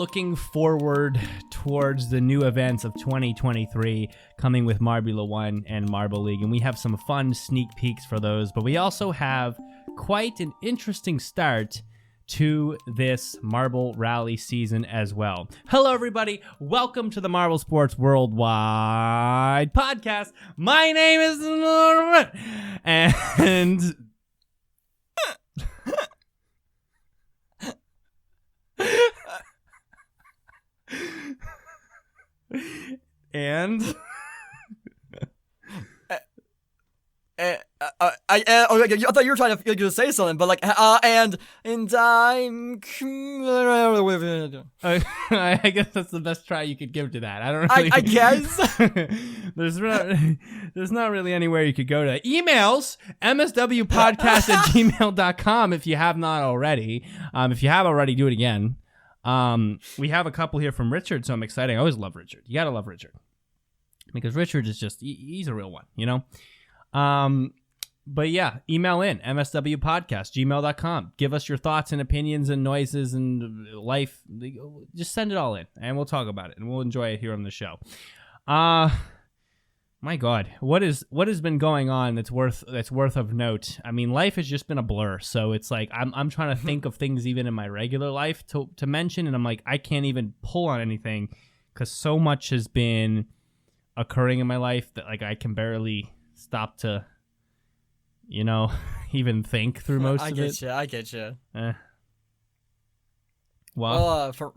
looking forward towards the new events of 2023 coming with Marbula 1 and Marble League, and we have some fun sneak peeks for those, but we also have quite an interesting start to this Marble Rally season as well. Hello, everybody. Welcome to the Marble Sports Worldwide podcast. My name is Norman, and I thought you were trying to say something, but and I'm. I guess that's the best try you could give to that. I don't really. I guess there's not really anywhere you could go to. Emails mswpodcast@gmail.com if you have not already. If you have already, do it again. We have a couple here from Richard, so I'm excited. I always love Richard. You gotta love Richard because Richard is just he's a real one, you know. But yeah, email in mswpodcast@gmail.com. Give us your thoughts and opinions and noises and life. Just send it all in and we'll talk about it and we'll enjoy it here on the show. My God, what has been going on that's worth of note? I mean, life has just been a blur. So it's like, I'm trying to think of things even in my regular life to mention. And I'm like, I can't even pull on anything because so much has been occurring in my life that like I can barely stop to, you know, even think through most of it. I get you. Well, for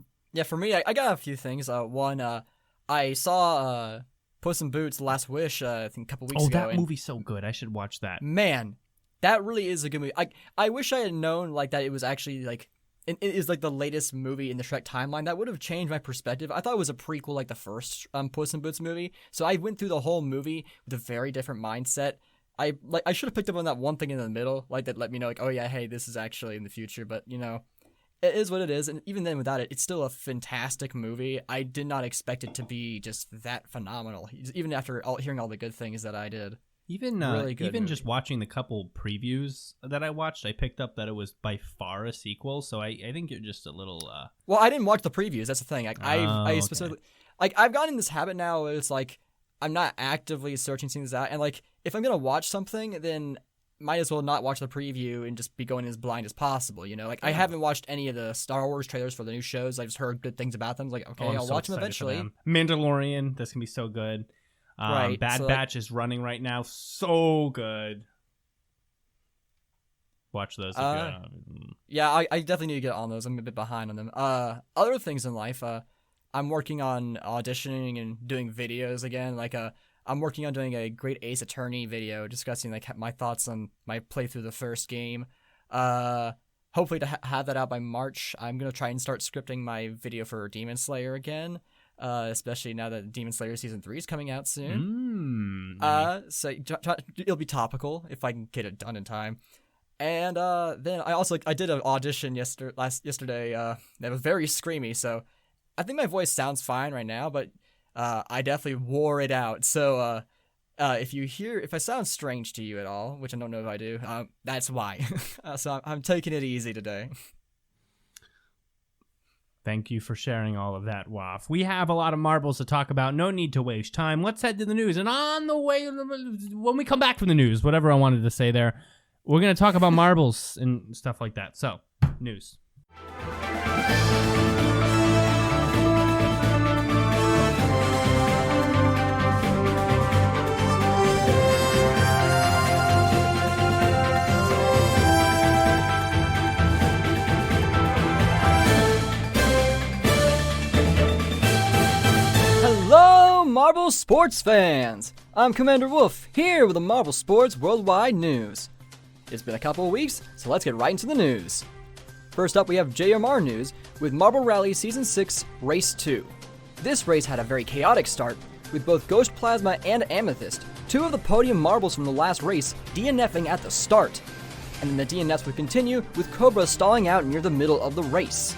me, I got a few things. One, I saw Puss in Boots: Last Wish, I think a couple weeks ago. Oh, that movie's so good. I should watch that. Man, that really is a good movie. I wish I had known like that it was actually like it is like the latest movie in the Shrek timeline. That would have changed my perspective. I thought it was a prequel like the first Puss in Boots movie. So I went through the whole movie with a very different mindset. I should have picked up on that one thing in the middle, like that let me know like, oh yeah, hey, this is actually in the future, but you know, it is what it is, and even then without it, it's still a fantastic movie. I did not expect it to be just that phenomenal, even after hearing all the good things that I did. Even really good even movie. Just watching the couple previews that I watched, I picked up that it was by far a sequel. So I think you're just a little. Well, I didn't watch the previews. That's the thing. Like I specifically, like I've gotten in this habit now where it's like I'm not actively searching things out, and like if I'm gonna watch something, then might as well not watch the preview and just be going as blind as possible. You know, like I haven't watched any of the Star Wars trailers for the new shows. I just heard good things about them. Like okay, I'll watch them eventually. Mandalorian, this can be so good. Right, Bad Batch is running right now. So good. Watch those. Yeah, I definitely need to get on those. I'm a bit behind on them. Other things in life. I'm working on auditioning and doing videos again. Like I'm working on doing a Great Ace Attorney video discussing like my thoughts on my playthrough the first game. Hopefully to have that out by March. I'm gonna try and start scripting my video for Demon Slayer again. Especially now that Demon Slayer Season 3 is coming out soon. So it'll be topical if I can get it done in time. And then I did an audition yesterday that was very screamy, so I think my voice sounds fine right now, but I definitely wore it out. So if I sound strange to you at all, which I don't know if I do, that's why. So I'm taking it easy today. Thank you for sharing all of that, Wof. We have a lot of marbles to talk about. No need to waste time. Let's head to the news. And on the way, when we come back from the news, whatever I wanted to say there, we're going to talk about marbles and stuff like that. So, news. Hello, Marble Sports fans! I'm Commander Wof, here with the Marble Sports Worldwide News. It's been a couple of weeks, so let's get right into the news. First up, we have JMR news with Marble Rally Season 6, Race 2. This race had a very chaotic start, with both Ghost Plasma and Amethyst, two of the podium marbles from the last race, DNFing at the start. And then the DNFs would continue, with Cobra stalling out near the middle of the race.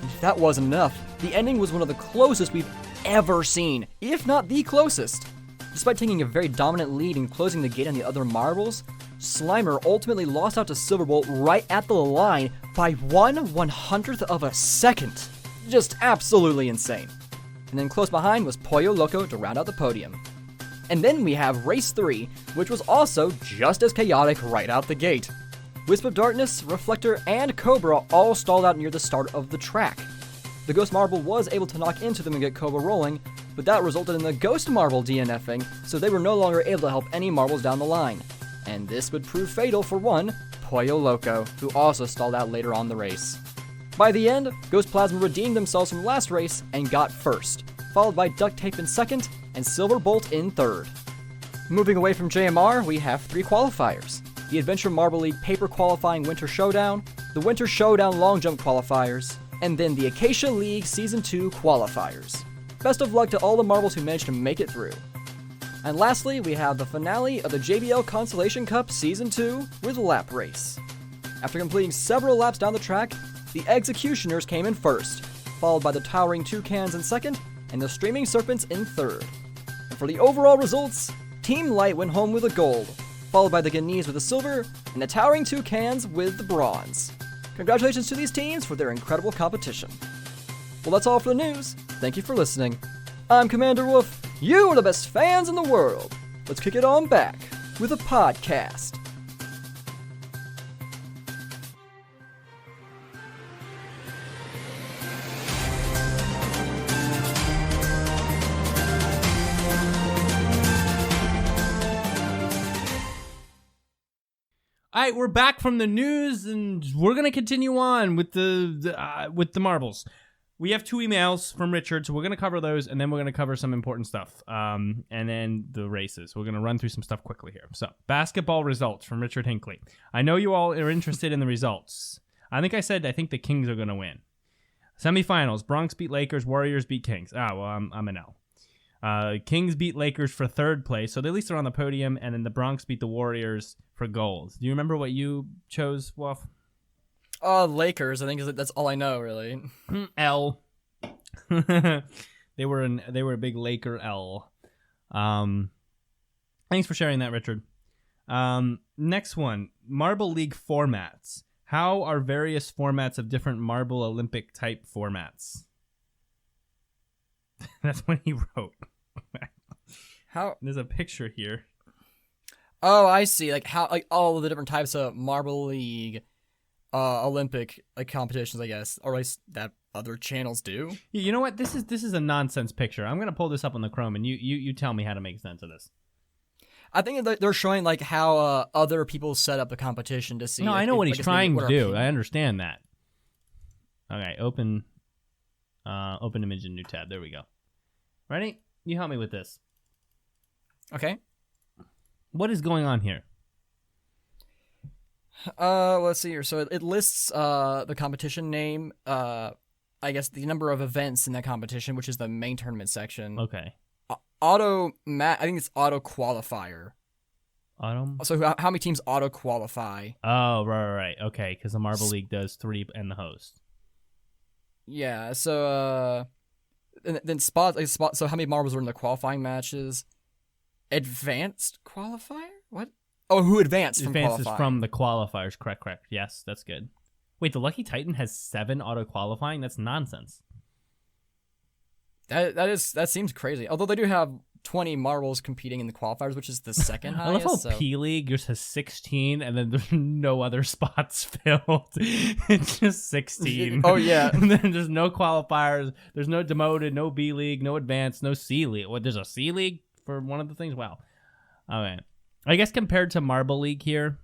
If that wasn't enough, the ending was one of the closest we've ever seen, if not the closest. Despite taking a very dominant lead and closing the gate on the other marbles, Slimer ultimately lost out to Silverbolt right at the line by 1/100th of a second. Just absolutely insane. And then close behind was Pollo Loco to round out the podium. And then we have Race 3, which was also just as chaotic right out the gate. Wisp of Darkness, Reflector, and Cobra all stalled out near the start of the track. The Ghost Marble was able to knock into them and get Cobra rolling, but that resulted in the Ghost Marble DNFing, so they were no longer able to help any marbles down the line. And this would prove fatal for one, Pollo Loco, who also stalled out later on the race. By the end, Ghost Plasma redeemed themselves from last race and got first, followed by Duct Tape in second and Silver Bolt in third. Moving away from JMR, we have 3 qualifiers: the Adventure Marble League Paper Qualifying Winter Showdown, the Winter Showdown Long Jump Qualifiers, and then the Acacia League Season 2 Qualifiers. Best of luck to all the marbles who managed to make it through. And lastly, we have the finale of the JBL Constellation Cup Season 2 with Lap Race. After completing several laps down the track, the Executioners came in first, followed by the Towering Toucans in second, and the Streaming Serpents in third. And for the overall results, Team Light went home with the gold, followed by the Ghanese with the silver, and the Towering Toucans with the bronze. Congratulations to these teams for their incredible competition. Well, that's all for the news. Thank you for listening. I'm Commander Wof. You are the best fans in the world. Let's kick it on back with a podcast. All right, we're back from the news, and we're gonna continue on with the marbles. We have 2 emails from Richard, so we're gonna cover those, and then we're gonna cover some important stuff, and then the races. We're gonna run through some stuff quickly here. So, basketball results from Richard Hinckley. I know you all are interested in the results. I think the Kings are gonna win. Semifinals: Bronx beat Lakers, Warriors beat Kings. Well, I'm an L. Kings beat Lakers for 3rd place, so they at least are on the podium, and then the Bronx beat the Warriors for gold. Do you remember what you chose, Wolf? Lakers. I think that's all I know, really. L. They were a big Laker L. Thanks for sharing that, Richard. Next one, Marble League formats. How are various formats of different Marble Olympic type formats? That's what he wrote. How? There's a picture here. Oh, I see. Like how, like all of the different types of Marble League, Olympic competitions, I guess, or at least that other channels do. You know what? This is a nonsense picture. I'm gonna pull this up on the Chrome, and you tell me how to make sense of this. I think they're showing like how other people set up the competition to see. No, I know what he's trying to do. I understand that. Okay, open image in new tab. There we go. Ready? You help me with this. Okay. What is going on here? Let's see here. So it lists the competition name, I guess the number of events in that competition, which is the main tournament section. Okay. I think it's auto qualifier. Autumn? So how many teams auto qualify? Oh, right. Okay, because the Marble League does 3 and the host. Yeah, so and then spot. So how many marbles are in the qualifying matches? Advanced qualifier? What? Oh, who advanced from Advances qualifying? from the qualifiers. Correct. Yes, that's good. Wait, the Lucky Titan has 7 auto qualifying? That's nonsense. That seems crazy. Although they do have 20 marbles competing in the qualifiers, which is the second highest. I love how P League just has 16, and then there's no other spots filled. It's just 16. Oh yeah. And then there's no qualifiers. There's no demoted, no B League, no advanced, no C League. What? There's a C League for one of the things. Wow. Okay. I guess compared to Marble League here,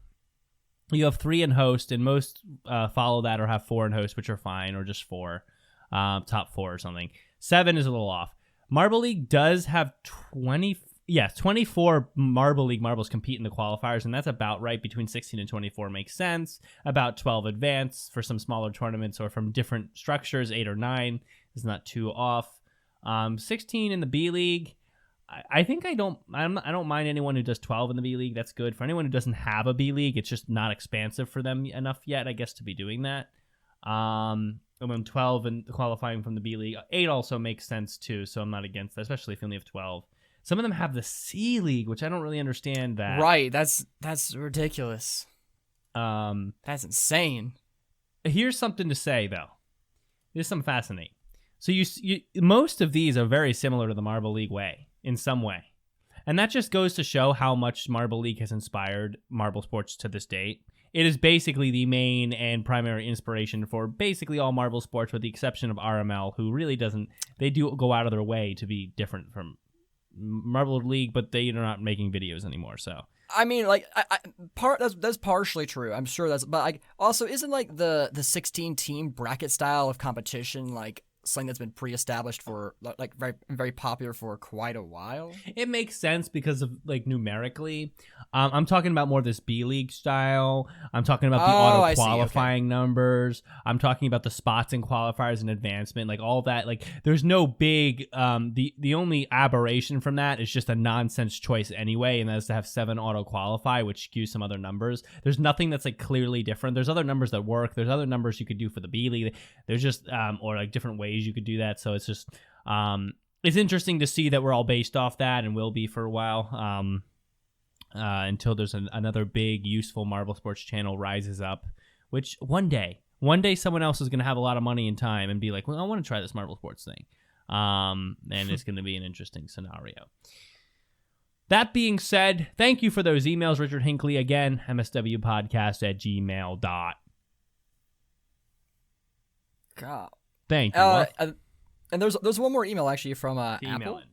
you have 3 in host, and most follow that or have 4 in host, which are fine, or just 4, top 4 or something. 7 is a little off. Marble League does have 24 Marble League marbles compete in the qualifiers, and that's about right. Between 16 and 24 makes sense. About 12 advance for some smaller tournaments or from different structures. 8 or 9 is not too off. 16 in the B League. I think I don't mind anyone who does 12 in the B League. That's good. For anyone who doesn't have a B League, it's just not expansive for them enough yet, I guess, to be doing that. And then 12 and qualifying from the B League. 8 also makes sense too, so I'm not against that, especially if you only have 12. Some of them have the C League, which I don't really understand that. Right, that's ridiculous. That's insane. Here's something to say, though. Here's something fascinating. So you most of these are very similar to the Marble League way in some way. And that just goes to show how much Marble League has inspired marble sports to this date. It is basically the main and primary inspiration for basically all marble sports, with the exception of RML, who really doesn't. They do go out of their way to be different from Marble League, but they are not making videos anymore. So I mean, like, that's partially true. I'm sure but like, also isn't like the 16 team bracket style of competition like something that's been pre-established for like very very popular for quite a while? It makes sense because of like numerically. I'm talking about more this B League style. I'm talking about the auto qualifying numbers. I'm talking about the spots and qualifiers and advancement, like all that. Like there's no big the only aberration from that is just a nonsense choice anyway, and that is to have 7 auto qualify, which skews some other numbers. There's nothing that's like clearly different. There's other numbers that work. There's other numbers you could do for the B League. There's just or like different ways you could do that. So it's just it's interesting to see that we're all based off that and will be for a while until there's another big useful marble sports channel rises up, which one day someone else is going to have a lot of money and time and be like, well, I want to try this marble sports thing, and it's going to be an interesting scenario. That being said, thank you for those emails, Richard Hinckley. Again, mswpodcast@gmail.com. God. Thank you. And there's one more email actually from Apple. In, by the way.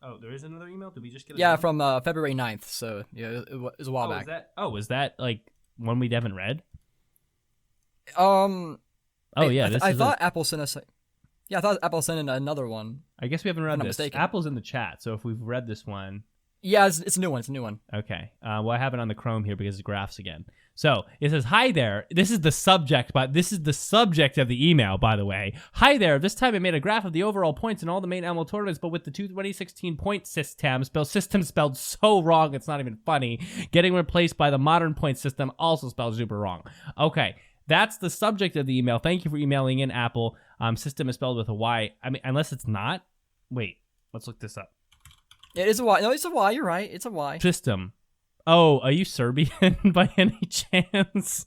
Oh, there is another email? Did we just get Yeah, from February 9th. So yeah, it was a while back. Was that like one we haven't read? I thought Apple sent us. Yeah, I thought Apple sent in another one. I guess we haven't read this. Mistaken. Apple's in the chat, so if we've read this one. Yeah, it's a new one. It's a new one. Okay. Well, I have it on the Chrome here because it's graphs again. So it says, "Hi there. This is the subject, but this is the subject of the email, by the way. Hi there. This time I made a graph of the overall points in all the main ML tournaments, but with the 2016 point system spelled so wrong, it's not even funny. Getting replaced by the modern point system, also spelled super wrong." Okay. That's the subject of the email. Thank you for emailing in, Apple. System is spelled with a Y. I mean, unless it's not. Wait, let's look this up. It is a Y. No, it's a Y. You're right. It's a Y. System. Oh, are you Serbian by any chance?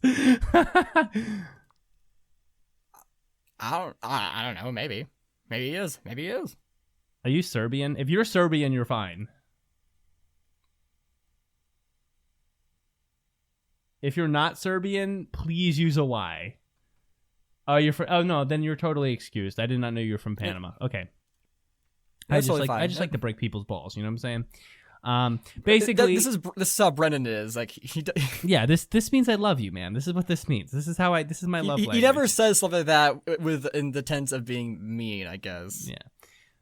I don't know. Maybe he is. Maybe he is. Are you Serbian? If you're Serbian, you're fine. If you're not Serbian, please use a Y. Oh, oh no, then you're totally excused. I did not know you were from Panama. Okay. I just like to break people's balls. You know what I'm saying? Basically, this is how Brendan is. Like yeah, this means I love you, man. This is what this means. This is my love language. He never says stuff like that in the tense of being mean, I guess. Yeah,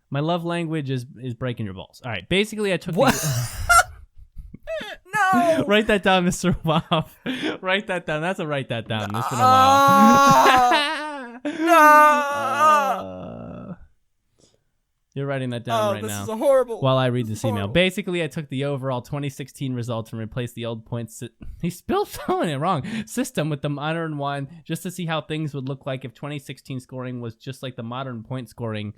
my love language is breaking your balls. All right, basically, I took what? No. Write that down, Mr. Wof. Write that down. That's a write that down. It's been a while. No. You're writing that down right now. This is horrible. While I read this email. Basically, I took the overall 2016 results and replaced the old points. He spelled it wrong. System with the modern one, just to see how things would look like if 2016 scoring was just like the modern point scoring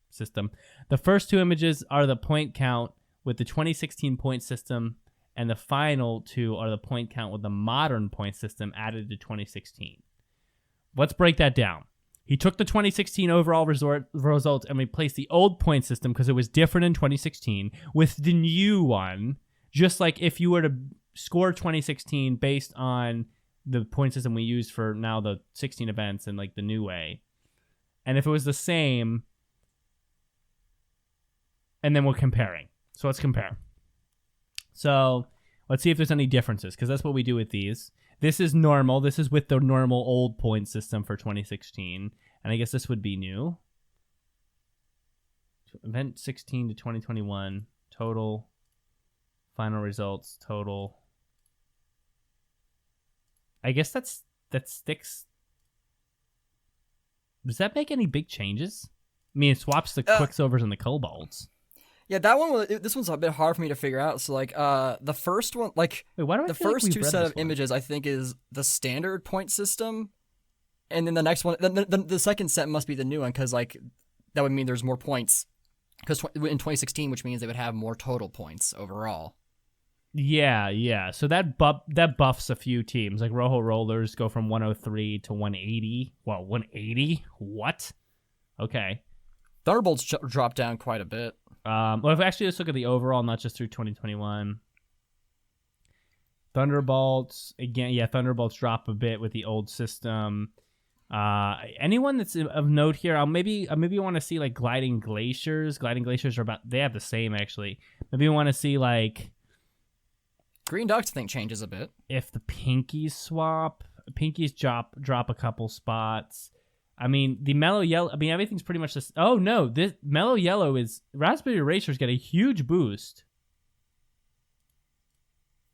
system. The first 2 images are the point count with the 2016 point system, and the final 2 are the point count with the modern point system added to 2016. Let's break that down. He took the 2016 overall results and replaced the old point system because it was different in 2016 with the new one. Just like if you were to score 2016 based on the point system we use for now the 16 events and like the new way. And if it was the same, and then we're comparing. So let's compare. So let's see if there's any differences because that's what we do with these. This is normal. This is with the normal old point system for 2016. And I guess this would be new. Event 16 to 2021. Total. Final results. Total. I guess that sticks. Does that make any big changes? I mean, it swaps the Quicksilvers and the Cobalts. Yeah, that one. This one's a bit hard for me to figure out. So, like, the first one, like, wait, why do I the feel first like 2 set of images, I think, is the standard point system, and then the next one, the second set must be the new one, because like that would mean there's more points, because in 2016, which means they would have more total points overall. Yeah. So that buffs a few teams. Like Rojo Rollers go from 103 to 180. Well, 180? What? Okay. Thunderbolts dropped down quite a bit. Well, if actually let's look at the overall, not just through 2021. Thunderbolts again. Yeah, Thunderbolts drop a bit with the old system. Anyone that's of note here, I'll maybe want to see like Gliding Glaciers. Gliding Glaciers are they have the same actually. Maybe want to see like Green Ducks, I think, changes a bit. If the Pinkies swap, Pinkies drop a couple spots. I mean, the Mellow Yellow, I mean, everything's pretty much this. Oh, no, this Mellow Yellow is, Raspberry Racers get a huge boost.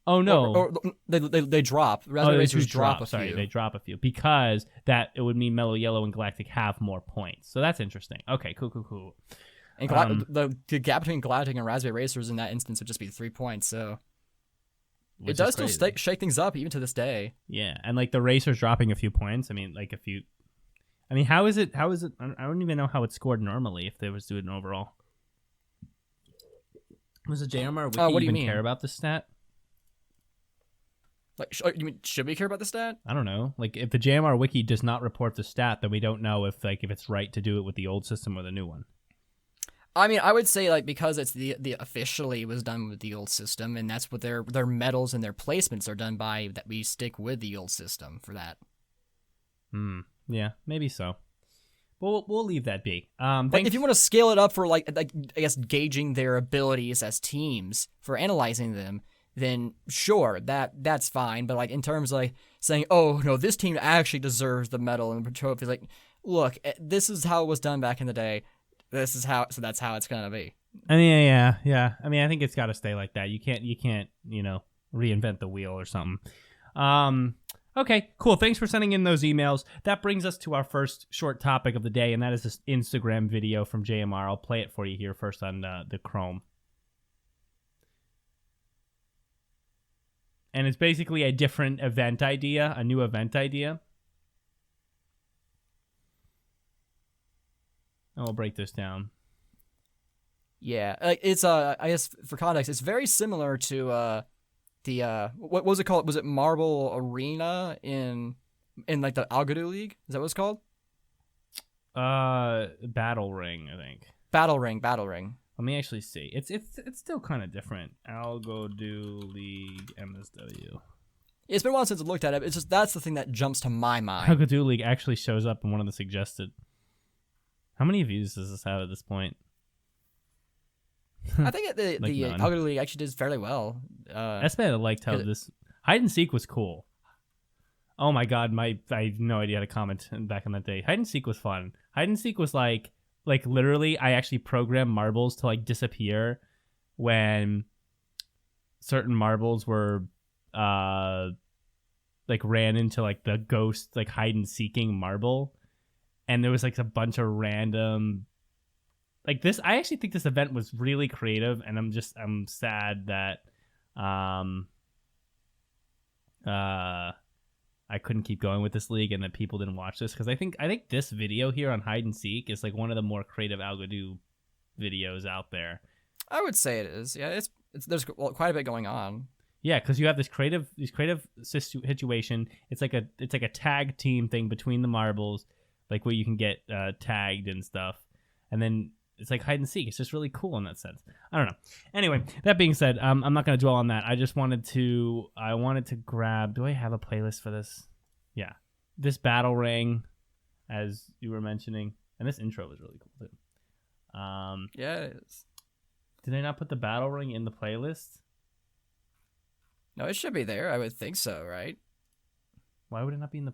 Oh, no. Or they drop. Raspberry Racers drop a few. Sorry, they drop a few. Because it would mean Mellow Yellow and Galactic have more points. So that's interesting. Okay, cool. And the gap between Galactic and Raspberry Racers in that instance would just be 3 points, so. It does still shake things up even to this day. Yeah, and like the Racers dropping a few points. I mean, like a few. I mean, how is it? I don't even know how it's scored normally if they was doing overall. Was the JMR Wiki what do you even mean? care about the stat? Like, you mean, should we care about the stat? I don't know. Like, if the JMR Wiki does not report the stat, then we don't know if it's right to do it with the old system or the new one. I mean, I would say like because it's the officially was done with the old system, and that's what their medals and their placements are done by. That we stick with the old system for that. Yeah, maybe so. We'll leave that be. If you want to scale it up for like I guess gauging their abilities as teams for analyzing them, then sure, that's fine. But like in terms of like saying, oh no, this team actually deserves the medal and the trophy, like, look, this is how it was done back in the day. This is how, so that's how it's gonna be. I mean, yeah. I mean, I think it's got to stay like that. You can't, reinvent the wheel or something. Okay, cool. Thanks for sending in those emails. That brings us to our first short topic of the day, and that is this Instagram video from JMR. I'll play it for you here first on the Chrome. And it's basically a different event idea, a new event idea. And we'll break this down. Yeah, it's I guess for context, it's very similar to the what was it called? Was it Marble Arena in like the Algodo League? Is that what it's called? Battle Ring, I think. Battle Ring. Let me actually see. It's still kind of different. Algodo League MSW. It's been a while since I looked at it. It's just that's the thing that jumps to my mind. Algodo League actually shows up in one of the suggested. How many views does this have at this point? I think the Algodo League actually did fairly well. I liked how this hide and seek was cool. Oh my god, I have no idea how to comment back in that day. Hide and seek was fun. Hide and seek was like literally, I actually programmed marbles to like disappear when certain marbles were like ran into like the ghost like hide and seeking marble, and there was like a bunch of random. Like this, I actually think this event was really creative, and I'm sad that I couldn't keep going with this league and that people didn't watch this, because I think this video here on hide and seek is like one of the more creative Algodo videos out there. I would say it is. Yeah, it's there's quite a bit going on. Yeah, because you have this creative situation. It's like a tag team thing between the marbles, like where you can get tagged and stuff, and then it's like hide and seek. It's just really cool in that sense. I don't know. Anyway, that being said, I'm not going to dwell on that. I wanted to grab. Do I have a playlist for this? Yeah, this battle ring, as you were mentioning, and this intro was really cool too. Yeah, it is. Did I not put the battle ring in the playlist? No, it should be there. I would think so, right? Why would it not be in the?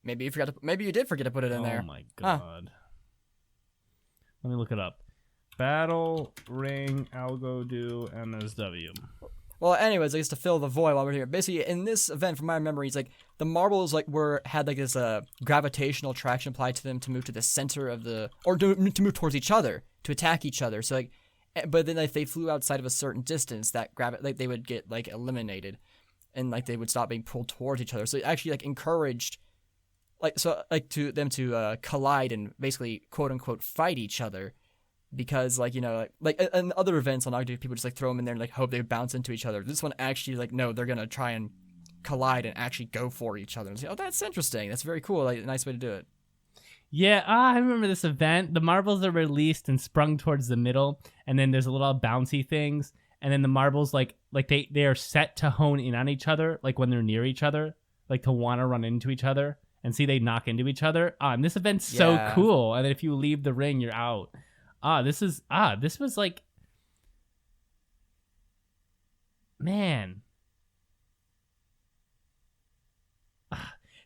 Maybe you forgot to. Maybe you did forget to put it in there. Oh my god. Let me look it up. Battle Ring Algodo MSW. Well, anyways, I guess to fill the void while we're here. Basically, in this event, from my memories, like the marbles had like this gravitational attraction applied to them to move to the center of to move towards each other, to attack each other. So but then if they flew outside of a certain distance, that they would get like eliminated, and like they would stop being pulled towards each other. So it actually like encouraged. To them to collide and basically quote unquote fight each other, because like in other events on Ogden, people just like throw them in there and like hope they bounce into each other. This one actually like no, they're gonna try and collide and actually go for each other. And say, oh, that's interesting. That's very cool. Like a nice way to do it. Yeah, I remember this event. The marbles are released and sprung towards the middle, and then there's a little bouncy things, and then the marbles like they are set to hone in on each other, like when they're near each other, like to want to run into each other, and see they knock into each other. And this event's so cool. And then if you leave the ring, you're out. This was like, man.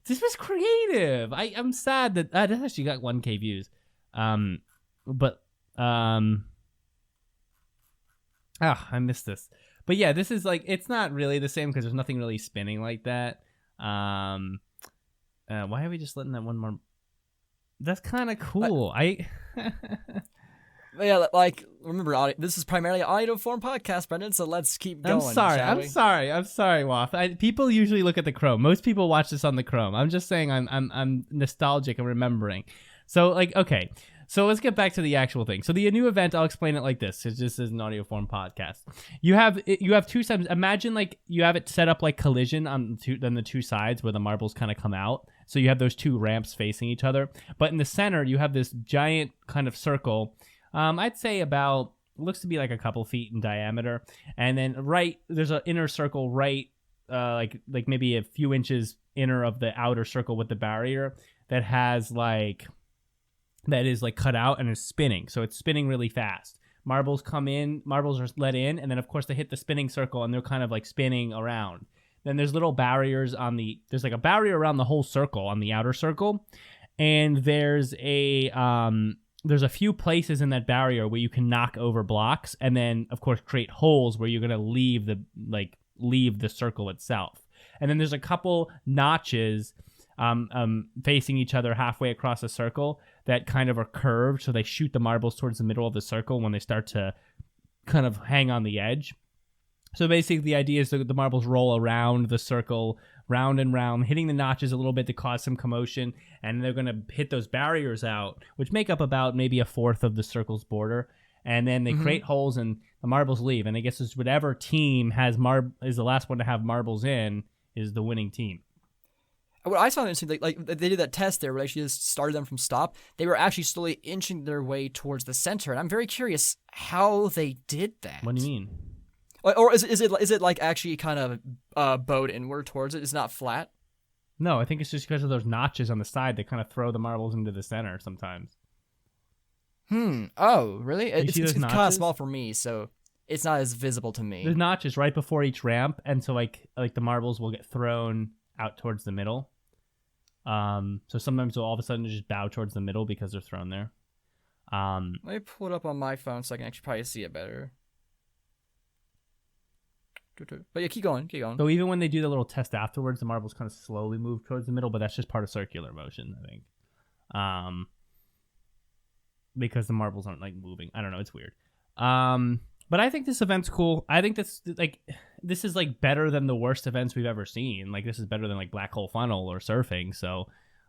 This was creative. I'm sad that that actually got 1K views. I missed this. But yeah, this is like, it's not really the same because there's nothing really spinning like that. Why are we just letting that one more? That's kind of cool. Yeah, like, remember, this is primarily an audio form podcast, Brendan, so let's keep going. I'm sorry, Wof. People usually look at the Chrome. Most people watch this on the Chrome. I'm just saying I'm nostalgic and remembering. So, like, okay. So let's get back to the actual thing. So the new event, I'll explain it like this. It just is an audio form podcast. You have two sides. Imagine like you have it set up like collision on the two sides where the marbles kind of come out. So you have those two ramps facing each other. But in the center, you have this giant kind of circle. I'd say about, looks to be like a couple feet in diameter, and then there's an inner circle like maybe a few inches inner of the outer circle with the barrier that is like cut out and is spinning. So it's spinning really fast. Marbles come in, marbles are let in, and then of course they hit the spinning circle and they're kind of like spinning around. Then there's little barriers there's like a barrier around the whole circle on the outer circle, and there's a few places in that barrier where you can knock over blocks and then, of course, create holes where you're going to leave the circle itself. And then there's a couple notches facing each other halfway across the circle that kind of are curved, so they shoot the marbles towards the middle of the circle when they start to kind of hang on the edge. So basically the idea is that the marbles roll around the circle, round and round, hitting the notches a little bit to cause some commotion, and they're going to hit those barriers out, which make up about maybe a fourth of the circle's border, and then they create holes and the marbles leave, and I guess it's whatever team is the last one to have marbles in is the winning team. What I saw interesting, like they did that test there where they actually just started them from stop. They were actually slowly inching their way towards the center, and I'm very curious how they did that. What do you mean? Or is it like actually kind of bowed inward towards it? It's not flat? No, I think it's just because of those notches on the side that kind of throw the marbles into the center sometimes. Oh, really? It's kind of small for me, so it's not as visible to me. There's notches right before each ramp, and so like the marbles will get thrown out towards the middle. So sometimes they'll all of a sudden just bow towards the middle because they're thrown there. Let me pull it up on my phone so I can actually probably see it better. But yeah, keep going. So even when they do the little test afterwards, the marbles kind of slowly move towards the middle, but that's just part of circular motion, I think. Because the marbles aren't like moving. I don't know, it's weird. But I think this event's cool. I think this is like better than the worst events we've ever seen. Like this is better than like Black Hole Funnel or surfing. So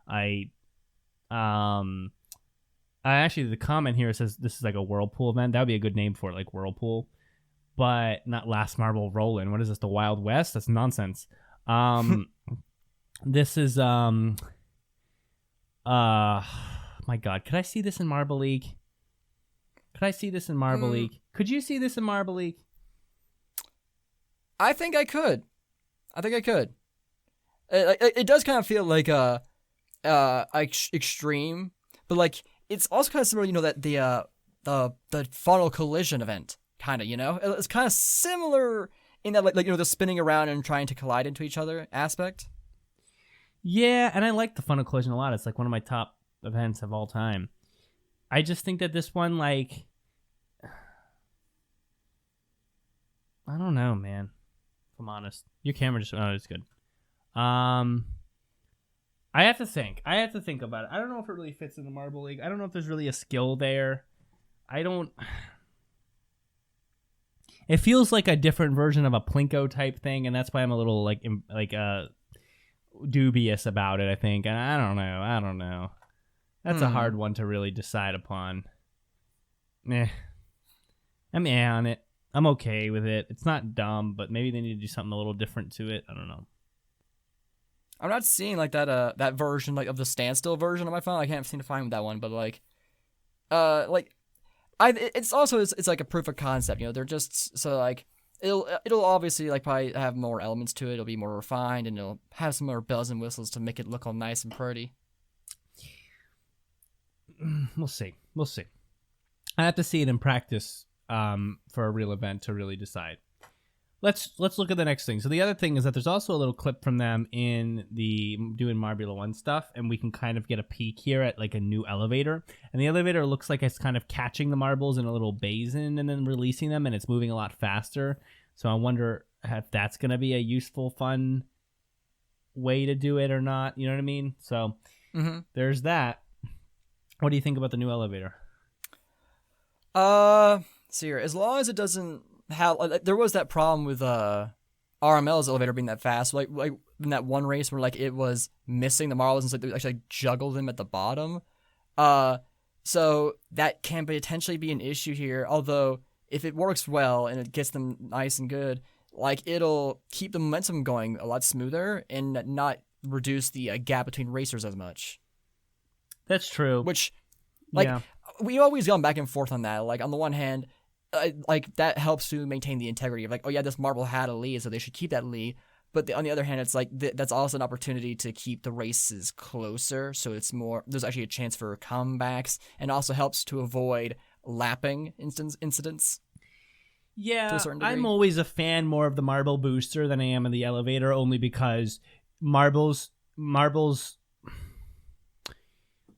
I actually, the comment here says this is like a whirlpool event. That would be a good name for it, like whirlpool. But not Last Marble Rollin'. What is this, the Wild West? That's nonsense. This is my God, could I see this in Marble League? Could you see this in Marble League? I think I could. It does kind of feel like extreme, but like it's also kind of similar, that the funnel collision event. Kind of, it's kind of similar in that, like the spinning around and trying to collide into each other aspect. Yeah, and I like the funnel collision a lot. It's like one of my top events of all time. I just think that this one, like, I don't know, man. If I'm honest, your camera just it's good. I have to think about it. I don't know if it really fits in the Marble League. I don't know if there's really a skill there. It feels like a different version of a Plinko type thing, and that's why I'm a little dubious about it, I think. And I don't know. That's a hard one to really decide upon. I'm on it. I'm okay with it. It's not dumb, but maybe they need to do something a little different to it. I don't know. I'm not seeing like that version like of the standstill version on my phone. I can't seem to find that one, but it's like a proof of concept. They're just so like it'll obviously like probably have more elements to it. It'll be more refined and it'll have some more bells and whistles to make it look all nice and pretty. We'll see. I have to see it in practice for a real event to really decide. Let's look at the next thing. So the other thing is that there's also a little clip from them in the doing Marbula 1 stuff, and we can kind of get a peek here at like a new elevator. And the elevator looks like it's kind of catching the marbles in a little basin and then releasing them, and it's moving a lot faster. So I wonder if that's going to be a useful, fun way to do it or not. You know what I mean? So there's that. What do you think about the new elevator? See here, as long as it doesn't have, like, there was that problem with RML's elevator being that fast, like in that one race where like it was missing the marbles and so they actually juggled them at the bottom. So that can potentially be an issue here. Although if it works well and it gets them nice and good, like it'll keep the momentum going a lot smoother and not reduce the gap between racers as much. That's true. Which, like, we always gone back and forth on that. Like on the one hand, like that helps to maintain the integrity of like, oh yeah, this marble had a lead, so they should keep that lead. But on the other hand, it's like that's also an opportunity to keep the races closer, so it's more. There's actually a chance for comebacks, and also helps to avoid lapping incidents. Yeah, I'm always a fan more of the marble booster than I am of the elevator, only because marbles.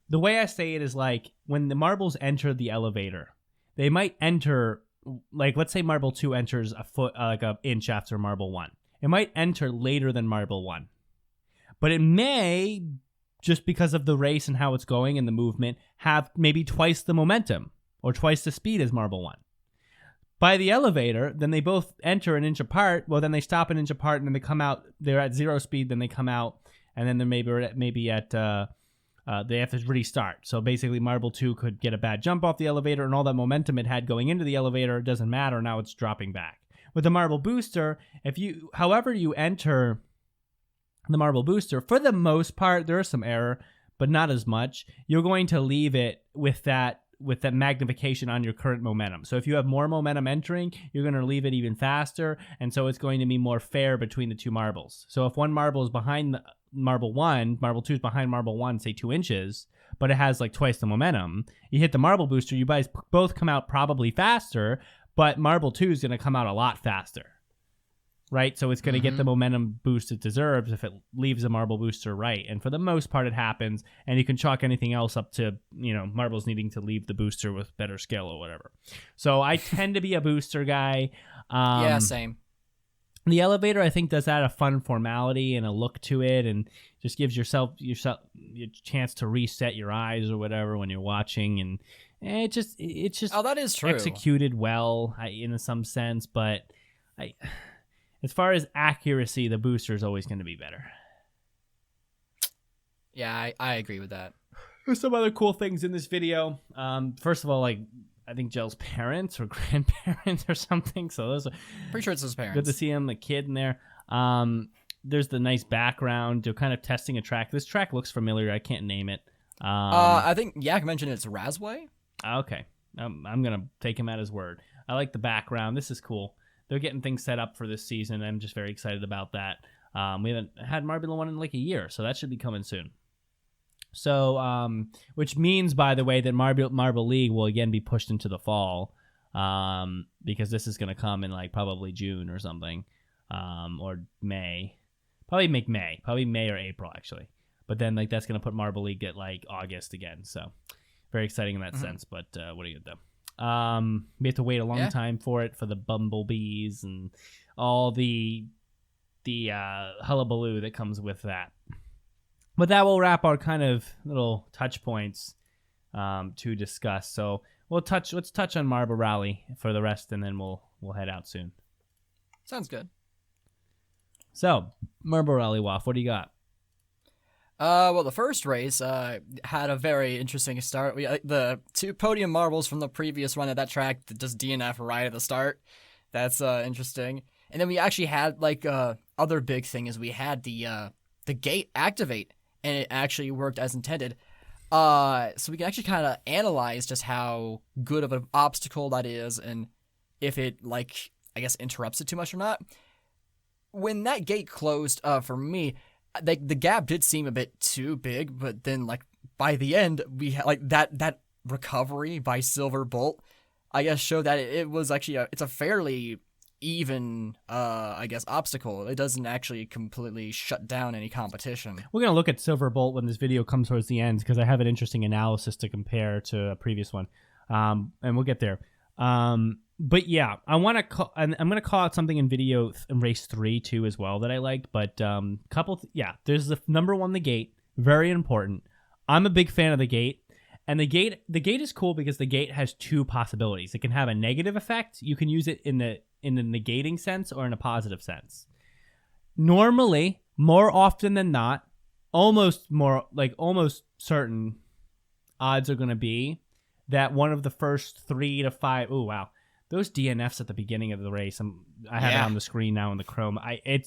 The way I say it is like when the marbles enter the elevator, they might enter, like let's say Marble 2 enters a foot, like an inch after Marble 1. It might enter later than Marble 1. But it may, just because of the race and how it's going and the movement, have maybe twice the momentum or twice the speed as Marble 1. By the elevator, then they both enter an inch apart. Well, then they stop an inch apart and then they come out. They're at 0 speed, then they come out, and then they're maybe at... they have to restart. So basically Marble 2 could get a bad jump off the elevator and all that momentum it had going into the elevator doesn't matter. Now it's dropping back. With the marble booster, however you enter the marble booster, for the most part, there is some error, but not as much. You're going to leave it with that magnification on your current momentum. So if you have more momentum entering, you're going to leave it even faster. And so it's going to be more fair between the two marbles. So if one marble is behind the Marble 1, Marble 2 is behind Marble 1, say 2 inches, but it has like twice the momentum, you hit the marble booster, you guys both come out probably faster, but Marble 2 is going to come out a lot faster, right? So it's going to get the momentum boost it deserves if it leaves the marble booster right. And for the most part, it happens, and you can chalk anything else up to, marbles needing to leave the booster with better skill or whatever. So I tend to be a booster guy. Yeah, same. The elevator, I think, does add a fun formality and a look to it, and just gives yourself a chance to reset your eyes or whatever when you're watching, and it's just oh, that is true. Executed well in some sense, but as far as accuracy, the booster is always going to be better. Yeah, I agree with that. There's some other cool things in this video. First of all, like, I think Jell's parents or grandparents or something. So those are pretty sure it's his parents. Good to see him, the kid in there. There's the nice background. They're kind of testing a track. This track looks familiar. I can't name it. I think Yak mentioned it's Razway. Okay. I'm going to take him at his word. I like the background. This is cool. They're getting things set up for this season. I'm just very excited about that. We haven't had Marbula 1 in like a year, so that should be coming soon. So, which means, by the way, that Marble League will again be pushed into the fall, because this is going to come in like probably June or something, or May. Probably May or April actually. But then like that's going to put Marble League at like August again. So very exciting in that sense. But what are you going to do? We have to wait a long time for it, for the bumblebees and all the hullabaloo that comes with that. But that will wrap our kind of little touch points to discuss. So let's touch on Marble Rally for the rest, and then we'll head out soon. Sounds good. So Marble Rally, Wof, what do you got? Well, the first race had a very interesting start. The 2 podium marbles from the previous run at that track that just DNF right at the start. That's interesting. And then we actually had like other big thing is we had the the gate activate, and it actually worked as intended. So we can actually kind of analyze just how good of an obstacle that is, and if it, like, I guess, interrupts it too much or not. When that gate closed, for me, the gap did seem a bit too big, but then, like, by the end, we had, like, that recovery by Silver Bolt, I guess, showed that it was actually it's a fairly even, I guess, obstacle. It doesn't actually completely shut down any competition. We're going to look at Silver Bolt when this video comes towards the end, because I have an interesting analysis to compare to a previous one, and we'll get there. But yeah, I'm going to call out something in video in race 3 too as well that I liked. But there's the number one, the gate, very important. I'm a big fan of the gate, and the gate is cool because the gate has two possibilities. It can have a negative effect. You can use it in the negating sense or in a positive sense. Normally, more often than not, almost certain odds are going to be that one of the first 3 to 5. Oh wow. Those DNFs at the beginning of the race, I have it on the screen now in the Chrome.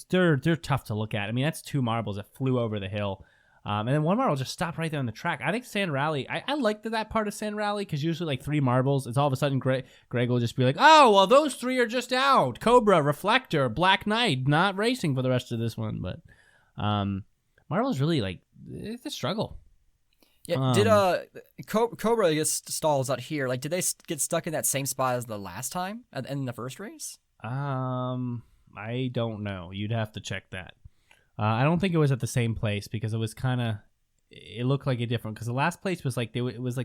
They're tough to look at. I mean, that's 2 marbles that flew over the hill, and then 1 marble just stopped right there on the track. I think Sand Rally. I liked that part of Sand Rally because usually like 3 marbles, it's all of a sudden Greg will just be like, oh well, those 3 are just out. Cobra, Reflector, Black Knight, not racing for the rest of this one. But marbles really it's a struggle. Yeah, did Cobra, I guess, stalls out here. Like, did they get stuck in that same spot as the last time in the first race? I don't know. You'd have to check that. I don't think it was at the same place because it was it looked like a different. Because the last place was it was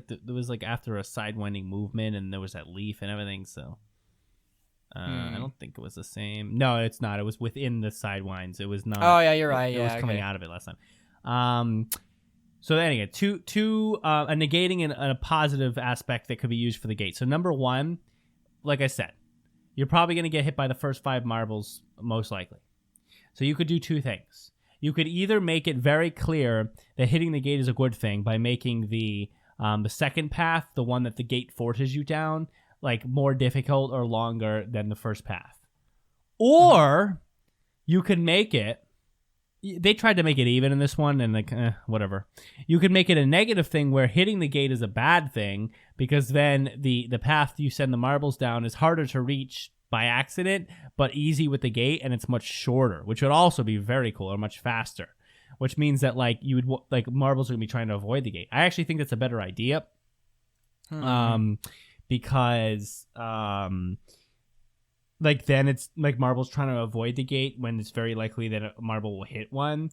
after a sidewinding movement, and there was that leaf and everything. So I don't think it was the same. No, it's not. It was within the sidewinds. It was not. Oh yeah, you're right. It was coming out of it last time. So anyway, a negating and a positive aspect that could be used for the gate. So number one, like I said, you're probably going to get hit by the first 5 marbles, most likely. So you could do 2 things. You could either make it very clear that hitting the gate is a good thing by making the second path, the one that the gate forces you down, like more difficult or longer than the first path. Or you could make it. They tried to make it even in this one, and whatever. You could make it a negative thing where hitting the gate is a bad thing because then the path you send the marbles down is harder to reach by accident, but easy with the gate, and it's much shorter, which would also be very cool or much faster. Which means that marbles are gonna be trying to avoid the gate. I actually think that's a better idea, because then it's like marbles trying to avoid the gate when it's very likely that a marble will hit one,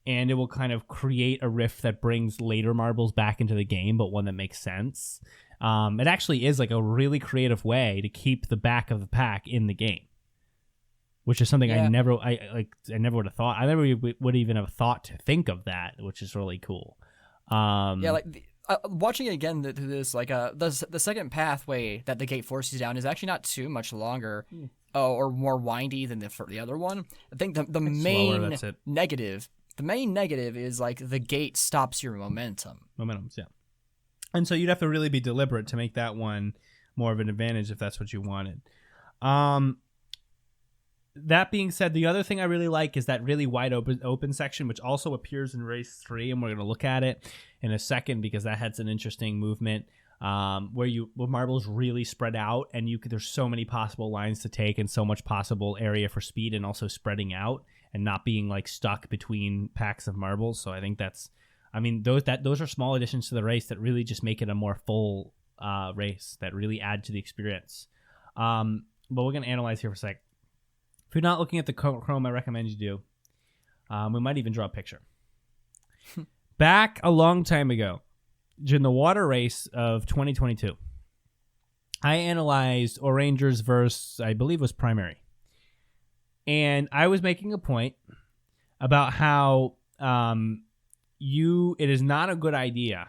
and it will kind of create a rift that brings later marbles back into the game, but one that makes sense. It actually is like a really creative way to keep the back of the pack in the game, which is something I never would have thought. I never would even have thought to think of that, which is really cool. Watching it again through this, the second pathway that the gate forces you down is actually not too much longer or more windy than the other one. I think the main negative is the gate stops your momentum. Momentums, yeah. And so you'd have to really be deliberate to make that one more of an advantage if that's what you wanted. That being said, the other thing I really like is that really wide open section, which also appears in race 3, and we're going to look at it in a second because that has an interesting movement where marbles really spread out, and there's so many possible lines to take and so much possible area for speed, and also spreading out and not being stuck between packs of marbles. So I think those are small additions to the race that really just make it a more full race that really add to the experience. But we're going to analyze here for a sec. If you're not looking at the Chrome, I recommend you do. We might even draw a picture. Back a long time ago, during the water race of 2022, I analyzed Orangers versus, I believe it was Primary. And I was making a point about how it is not a good idea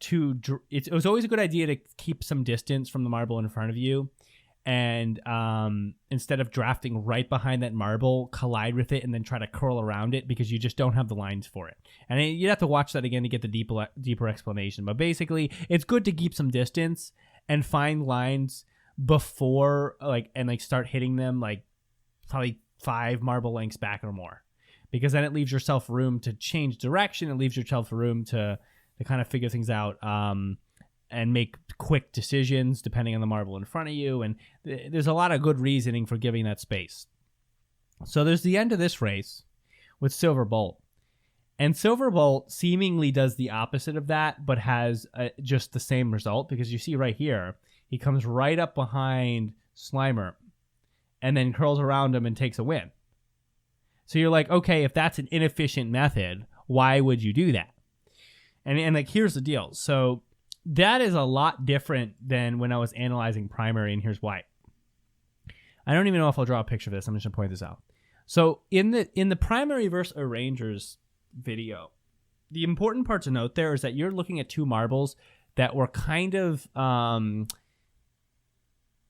it was always a good idea to keep some distance from the marble in front of you, and instead of drafting right behind that marble, collide with it and then try to curl around it because you just don't have the lines for it. And you'd have to watch that again to get the deeper explanation. But basically, it's good to keep some distance and find lines before start hitting them probably 5 marble lengths back or more. because then it leaves yourself room to change direction. It leaves yourself room to kind of figure things out and make quick decisions depending on the marble in front of you. And there's a lot of good reasoning for giving that space. So there's the end of this race with Silver Bolt. And Silver Bolt seemingly does the opposite of that, but has just the same result, because you see right here, he comes right up behind Slimer and then curls around him and takes a win. So you're like, okay, if that's an inefficient method, why would you do that? And like, here's the deal. So that is a lot different than when I was analyzing primary, and here's why. I don't even know if I'll draw a picture of this. I'm just going to point this out. So in the primary versus arrangers video, the important part to note there is that you're looking at two marbles that were kind of,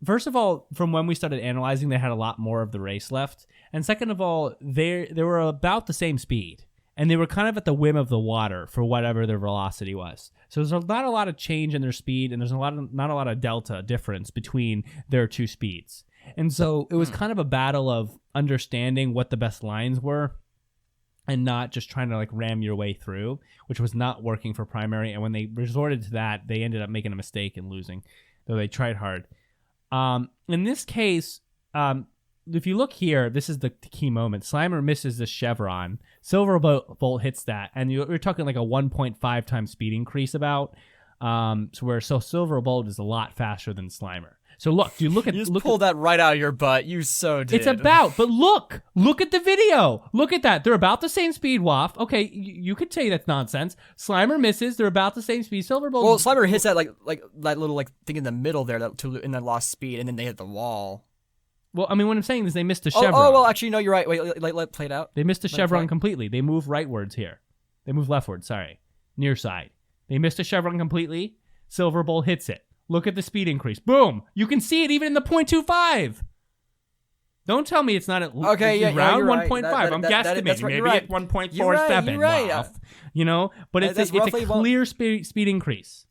first of all, from when we started analyzing, they had a lot more of the race left. And second of all, they were about the same speed. And they were kind of at the whim of the water for whatever their velocity was. So there's not a lot of change in their speed, and there's not a lot of delta difference between their two speeds. And so it was kind of a battle of understanding what the best lines were and not just trying to like ram your way through, which was not working for primary. And when they resorted to that, they ended up making a mistake and losing, though they tried hard. In this case, if you look here, this is the key moment. Slimer misses the chevron. Silver Bolt hits that, and you're talking like a 1.5 times speed increase about. So Silver Bolt is a lot faster than Slimer. So look, you just pulled that right out of your butt. You so did. But look at the video. Look at that. They're about the same speed, Wof. Okay, you could say that's nonsense. Slimer misses. They're about the same speed. Silver Bolt. Well, Slimer hits that like that little like thing in the middle there and then lost speed, and then they hit the wall. Well, I mean, what I'm saying is they missed the chevron. Oh, well, actually, no, you're right. Wait, let play it out. They missed the chevron completely. They move rightwards here. They move leftwards, sorry. Near side. They missed the chevron completely. Silver Bolt hits it. Look at the speed increase. Boom! You can see it even in the 0.25. Don't tell me it's not at around 1.5. I'm guesstimating. Maybe at 1.47. Right. You know, but it's a clear speed increase.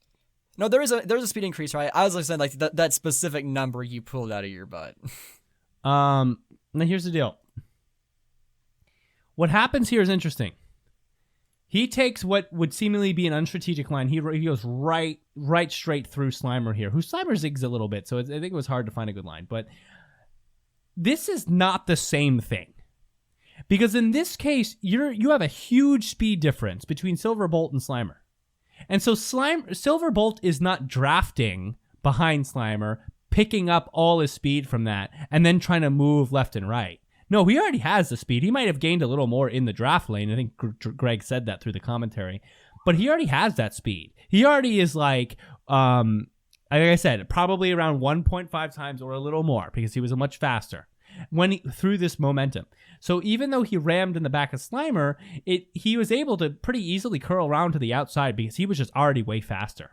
No, there's a speed increase, right? I was just saying like that specific number you pulled out of your butt. Now here's the deal. What happens here is interesting. He takes what would seemingly be an unstrategic line. He goes right straight through Slimer here, who Slimer zigs a little bit, so I think it was hard to find a good line. But this is not the same thing. Because in this case, you have a huge speed difference between Silver Bolt and Slimer. And so Silver Bolt is not drafting behind Slimer, picking up all his speed from that, and then trying to move left and right. No, he already has the speed. He might have gained a little more in the draft lane. I think Greg said that through the commentary. But he already has that speed. He already is like I said, probably around 1.5 times or a little more, because he was much faster through this momentum. So even though he rammed in the back of Slimer, he was able to pretty easily curl around to the outside because he was just already way faster.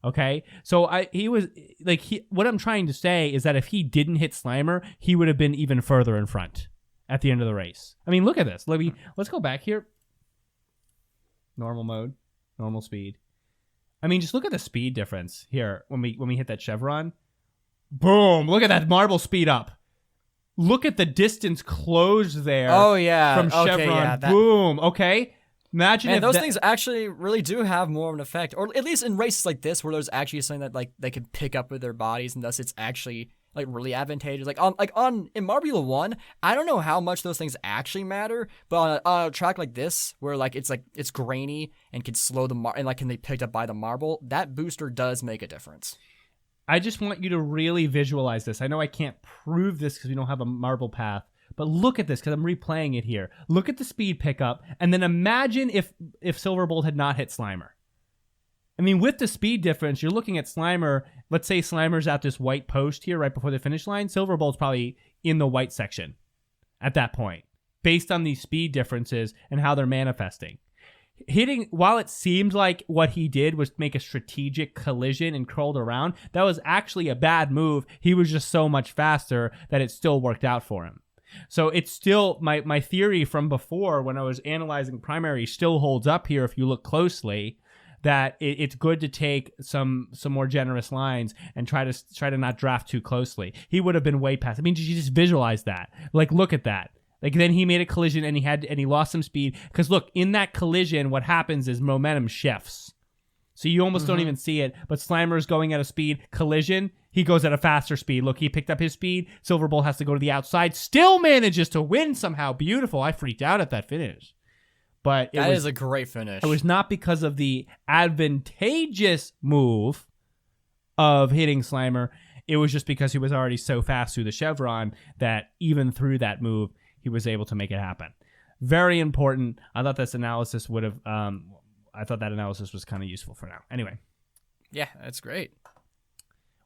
Okay, so what I'm trying to say is that if he didn't hit Slimer, he would have been even further in front at the end of the race. I mean, look at this. Let's go back here. Normal mode, normal speed. I mean, just look at the speed difference here when we hit that chevron. Boom! Look at that marble speed up. Look at the distance closed there. Oh yeah, from chevron. Yeah, boom. Okay. Imagine if those things actually really do have more of an effect, or at least in races like this, where there's actually something that like they can pick up with their bodies, and thus it's actually like really advantageous. In Marbula 1, I don't know how much those things actually matter, but on a track like this, where it's grainy and can slow and can be picked up by the marble, that booster does make a difference. I just want you to really visualize this. I know I can't prove this because we don't have a marble path. But look at this, because I'm replaying it here. Look at the speed pickup, and then imagine if Silver Bolt had not hit Slimer. I mean, with the speed difference, you're looking at Slimer. Let's say Slimer's at this white post here right before the finish line. Silver Bolt's probably in the white section at that point, based on these speed differences and how they're manifesting. While it seemed like what he did was make a strategic collision and curled around, that was actually a bad move. He was just so much faster that it still worked out for him. So it's still, my theory from before when I was analyzing primary still holds up here if you look closely, that it's good to take some more generous lines and try to not draft too closely. He would have been way past. I mean, did you just visualize that? Like, look at that. Like then he made a collision and he lost some speed. Because look, in that collision, what happens is momentum shifts. So you almost don't even see it. But Slimer's going at a speed. Collision, he goes at a faster speed. Look, he picked up his speed. Silver Bull has to go to the outside. Still manages to win somehow. Beautiful. I freaked out at that finish. But that is a great finish. It was not because of the advantageous move of hitting Slimer. It was just because he was already so fast through the chevron that even through that move, he was able to make it happen. Very important. I thought this analysis would have. I thought that analysis was kind of useful for now. Anyway. Yeah, that's great.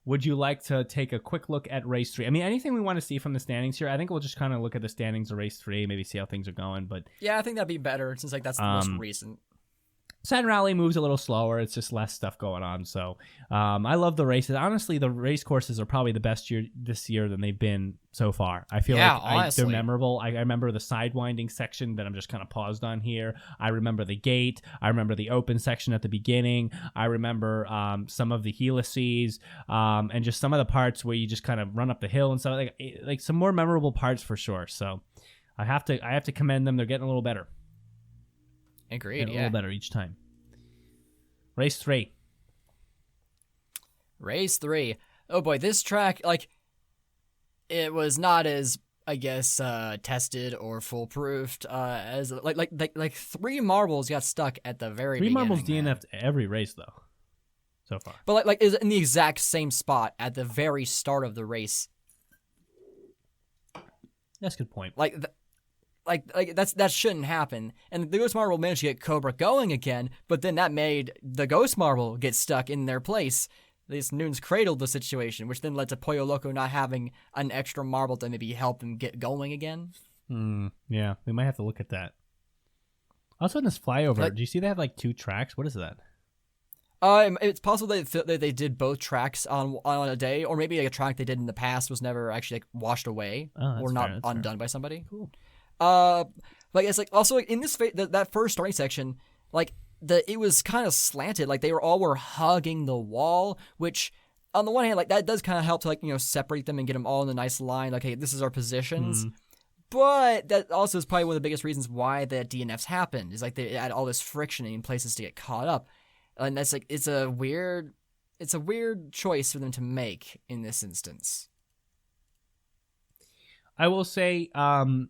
Would you like to take a quick look at race 3? I mean, anything we want to see from the standings here? I think we'll just kind of look at the standings of race 3, maybe see how things are going. But yeah, I think that'd be better since like that's the most recent. Sand Rally moves a little slower. It's just less stuff going on. So I love the races. Honestly, the race courses are probably the best this year than they've been so far. I feel like they're memorable. I remember the sidewinding section that I'm just kind of paused on here. I remember the gate. I remember the open section at the beginning. I remember some of the helices and just some of the parts where you just kind of run up the hill and stuff like some more memorable parts for sure. So I have to commend them. They're getting a little better. Agreed. A little better each time. Race 3. Oh boy, this track, like, it was not as, I guess, tested or foolproofed as like 3 marbles got stuck at the very beginning. 3 marbles DNF'd every race though, so far. But like is in the exact same spot at the very start of the race. That's a good point. Like that shouldn't happen. And the Ghost Marble managed to get Cobra going again, but then that made the Ghost Marble get stuck in their place. This Newton's cradled the situation, which then led to Pollo Loco not having an extra marble to maybe help him get going again. Yeah, we might have to look at that. Also in this flyover, do you see they have like 2 tracks? What is that? It's possible that they did both tracks on a day, or maybe like a track they did in the past was never actually like washed away or not undone by somebody. Cool. Like it's like also like in this that first starting section, like it was kind of slanted, like they were hugging the wall, which on the one hand, like that does kind of help to like, you know, separate them and get them all in a nice line. Like, hey, this is our positions. But that also is probably one of the biggest reasons why the DNFs happened, is like they add all this friction in places to get caught up, and that's like it's a weird choice for them to make in this instance. I will say, and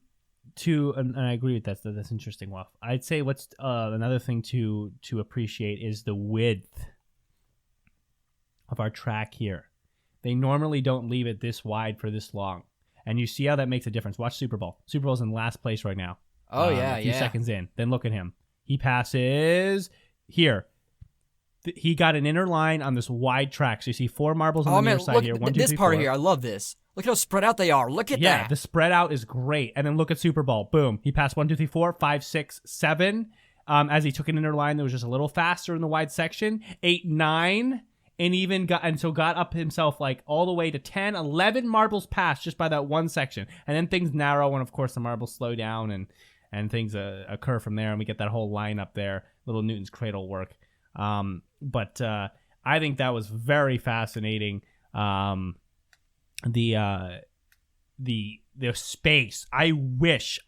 I agree with that. That's interesting, Wof. I'd say what's another thing to appreciate is the width of our track here. They normally don't leave it this wide for this long, and you see how that makes a difference. Watch Super Bowl. Super Bowl's in last place right now. Oh yeah, a few seconds in. Then look at him. He passes here. He got an inner line on this wide track. So you see 4 marbles on the near side here. 1, 2, 3, 4. This part here, I love this. Look how spread out they are. Look at that. Yeah, the spread out is great. And then look at Super Bowl. Boom. He passed 1, 2, 3, 4, 5, 6, 7. As he took an inner line that was just a little faster in the wide section. 8, 9, and even got up himself like all the way to 10, 11 marbles passed just by that one section. And then things narrow, and of course the marbles slow down and things occur from there, and we get that whole line up there. Little Newton's cradle work. But I think that was very fascinating. The space. I wish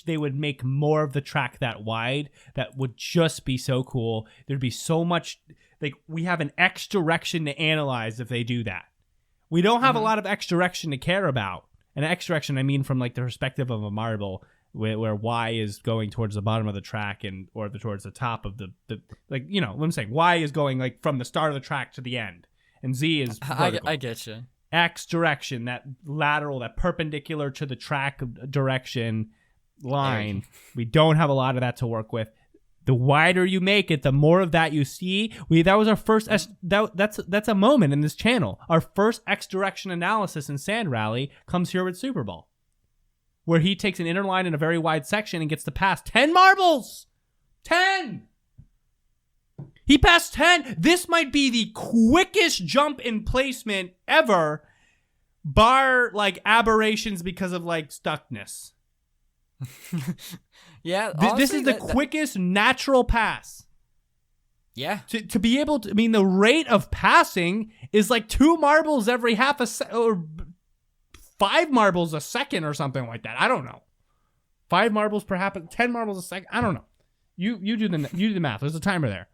they would make more of the track that wide. That would just be so cool. There'd be so much, like, we have an X direction to analyze if they do that. We don't have a lot of X direction to care about. And X direction, I mean from like the perspective of a marble, where Y is going towards the bottom of the track or towards the top of the like, you know what I'm saying? Y is going like from the start of the track to the end, and Z is vertical. I get you. X direction, that lateral, that perpendicular to the track direction line. We don't have a lot of that to work with. The wider you make it, the more of that you see. That was our first that's a moment in this channel. Our first X direction analysis in Sand Rally comes here with Super Bowl, where he takes an inner line in a very wide section and gets to pass 10 marbles. 10! He passed 10. This might be the quickest jump in placement ever, bar like aberrations because of like stuckness. Yeah, this is the quickest natural pass. Yeah. To be able to, I mean, the rate of passing is like 2 marbles every half a second, or 5 marbles a second or something like that. I don't know. 5 marbles per happen, 10 marbles a second. I don't know. You do the math. There's a timer there.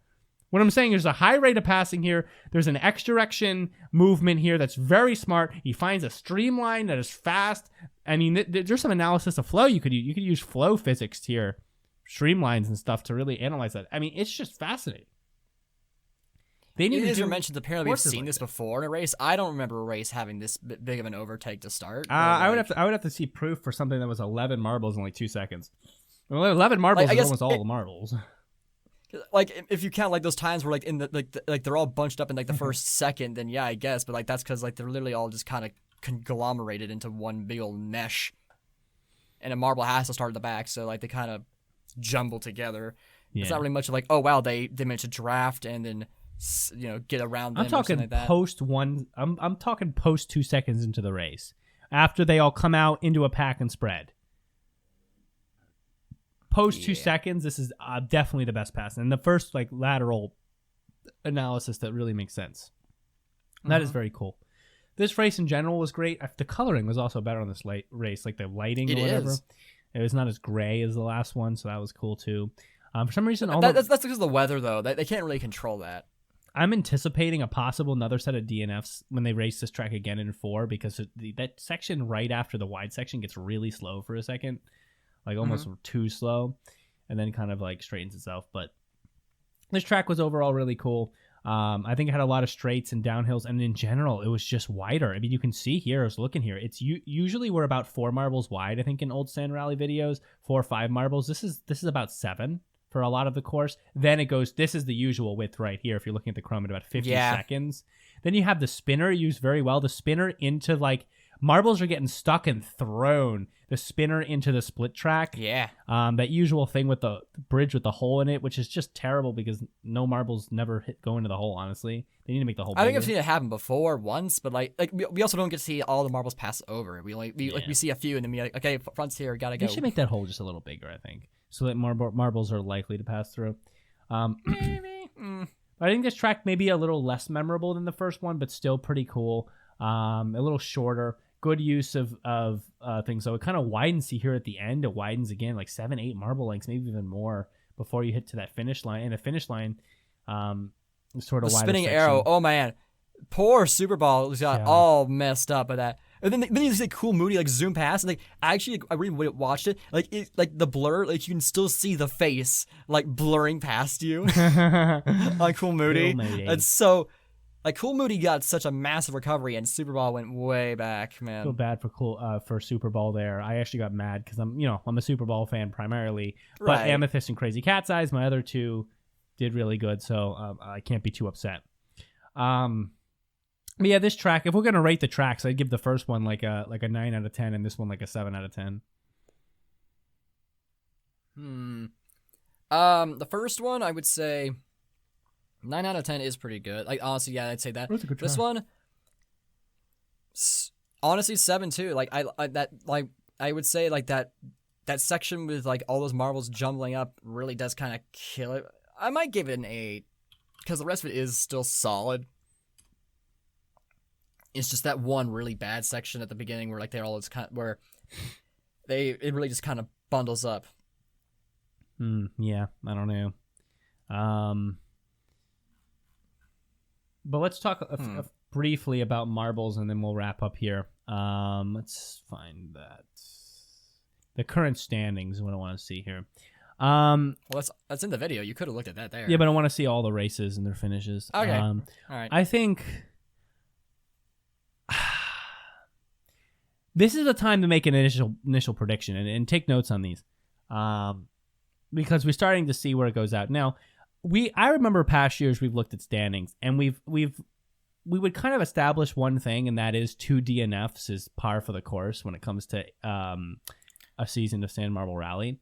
What I'm saying is a high rate of passing here. There's an X direction movement here that's very smart. He finds a streamline that is fast. I mean, there's some analysis of flow you could use. You could use flow physics here, streamlines and stuff to really analyze that. I mean, it's just fascinating. They need to mentioned apparently we've seen this before in a race. I don't remember a race having this big of an overtake to start. I would have to see proof for something that was 11 marbles in like 2 seconds. Well, 11 marbles is almost all the marbles. Like if you count like those times where like in the like they're all bunched up in like the first second, then yeah, I guess. But like that's because like they're literally all just kind of conglomerated into one big old mesh, and a marble has to start at the back, so like they kind of jumble together. Yeah. It's not really much of like, oh wow, they managed to draft and then get around them. I'm talking like that. post one. I'm talking post 2 seconds into the race, after they all come out into a pack and spread. Post 2 seconds, this is definitely the best pass, and the first like lateral analysis that really makes sense. That is very cool. This race in general was great. The coloring was also better on this race, like the lighting or whatever. It was not as gray as the last one, so that was cool too. For some reason, that's because of the weather, though. They can't really control that. I'm anticipating a possible another set of DNFs when they race this track again in 4, because that section right after the wide section gets really slow for a second. Like almost too slow, and then kind of like straightens itself. But this track was overall really cool. I think it had a lot of straights and downhills, and in general, it was just wider. I mean, you can see here, I was looking here, it's usually we're about 4 marbles wide, I think, in old Sand Rally videos, 4 or 5 marbles. This is about 7 for a lot of the course. Then it goes, this is the usual width right here, if you're looking at the chrome, at about 50 seconds. Then you have the spinner used very well. The spinner into like, marbles are getting stuck and thrown. The spinner into the split track. Yeah. That usual thing with the bridge with the hole in it, which is just terrible because no marbles never go into the hole, honestly. They need to make the hole bigger. I think I've seen it happen before once, but like we also don't get to see all the marbles pass over. We see a few and then we like, okay, front's here, gotta go. They should make that hole just a little bigger, I think, so that marbles are likely to pass through. Maybe. I think this track may be a little less memorable than the first one, but still pretty cool. A little shorter. Good use of things. So it kind of widens here at the end. It widens again, like 7-8 marble lengths, maybe even more, before you hit to that finish line. And the finish line, sort of the spinning arrow. Oh man, poor Super Ball got all messed up by that. And then you see Cool Moody like zoom past, and like I really watched it. Like the blur, like you can still see the face like blurring past you on Cool Moody. It's so. Like Cool Moody got such a massive recovery, and Super Ball went way back, man. I feel bad for Super Ball there. I actually got mad because I'm a Super Ball fan primarily, but Amethyst and Crazy Cat's Eyes, my other two, did really good, so I can't be too upset. But yeah, this track, if we're gonna rate the tracks, I'd give the first one like a 9 out of 10, and this one like a 7 out of 10. The first one I would say 9 out of 10 is pretty good. Like, honestly, yeah, I'd say that. That's a good track. This one, honestly, 7 too. Like, I would say like that section with like all those marbles jumbling up really does kind of kill it. I might give it an 8 because the rest of it is still solid. It's just that one really bad section at the beginning where like they're all where it really just kind of bundles up. Yeah, I don't know. But let's talk briefly about marbles, and then we'll wrap up here. Let's find that. The current standings is what I want to see here. Well, that's in the video. You could have looked at that there. Yeah, but I want to see all the races and their finishes. Okay. All right. I think this is the time to make an initial prediction, and take notes on these, because we're starting to see where it goes out now. I remember past years we've looked at standings, and we would kind of establish one thing, and that is 2 DNFs is par for the course when it comes to a season of Sand Marble Rally.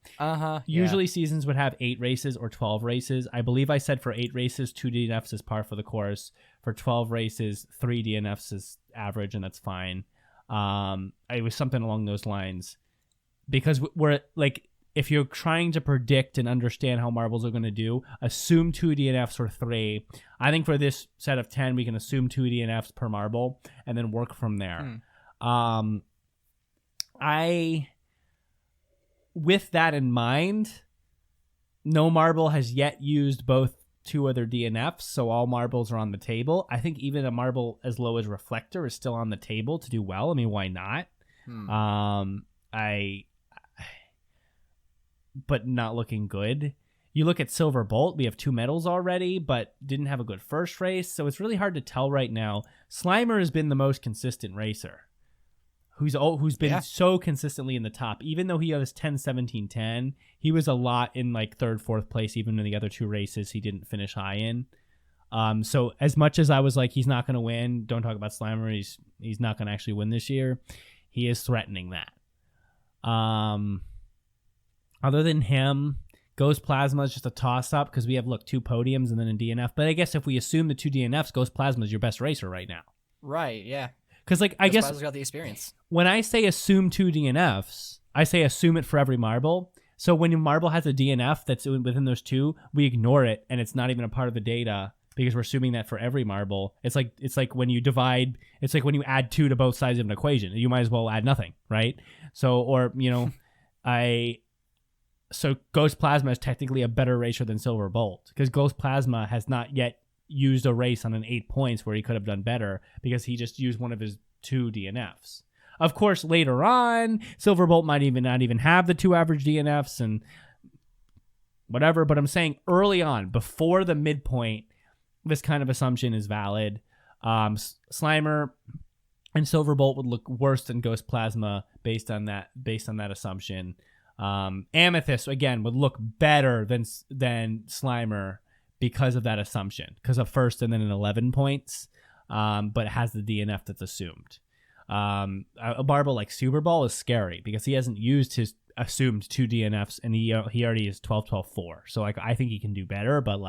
Usually seasons would have 8 races or 12 races. I believe I said for 8 races, 2 DNFs is par for the course. For 12 races, 3 DNFs is average, and that's fine. It was something along those lines, because we're like, if you're trying to predict and understand how marbles are going to do, assume 2 DNFs or 3. I think for this set of 10, we can assume 2 DNFs per marble and then work from there. with that in mind, no marble has yet used both 2 other DNFs, so all marbles are on the table. I think even a marble as low as Reflector is still on the table to do well. I mean, why not? But not looking good. You look at Silver Bolt, we have 2 medals already, but didn't have a good first race, so it's really hard to tell right now. Slimer has been the most consistent racer, who's been so consistently in the top. Even though he has 10, 17, 10, he was a lot in like 3rd, 4th place, even in the other 2 races he didn't finish high in. So as much as I was like, he's not going to win, don't talk about Slimer, he's not going to actually win this year, he is threatening that. Other than him, Ghost Plasma is just a toss-up because we have, 2 podiums and then a DNF. But I guess if we assume the 2 DNFs, Ghost Plasma is your best racer right now. Right, yeah. Because, I guess Plasma's got the experience. When I say assume 2 DNFs, I say assume it for every marble. So when your marble has a DNF that's within those 2, we ignore it, and it's not even a part of the data because we're assuming that for every marble. It's like when you divide, it's like when you add 2 to both sides of an equation. You might as well add nothing, right? So, or, So Ghost Plasma is technically a better racer than Silver Bolt because Ghost Plasma has not yet used a race on an 8 points where he could have done better because he just used one of his 2 DNFs. Of course, later on, Silver Bolt might not even have the 2 average DNFs and whatever, but I'm saying early on, before the midpoint, this kind of assumption is valid. Slimer and Silver Bolt would look worse than Ghost Plasma based on that assumption. Amethyst again would look better than Slimer because of that assumption, because of 1st and then an 11 points, but it has the DNF that's assumed. A marble like Super Ball is scary because he hasn't used his assumed 2 DNFs and he already is 12-12-4. So I think he can do better, but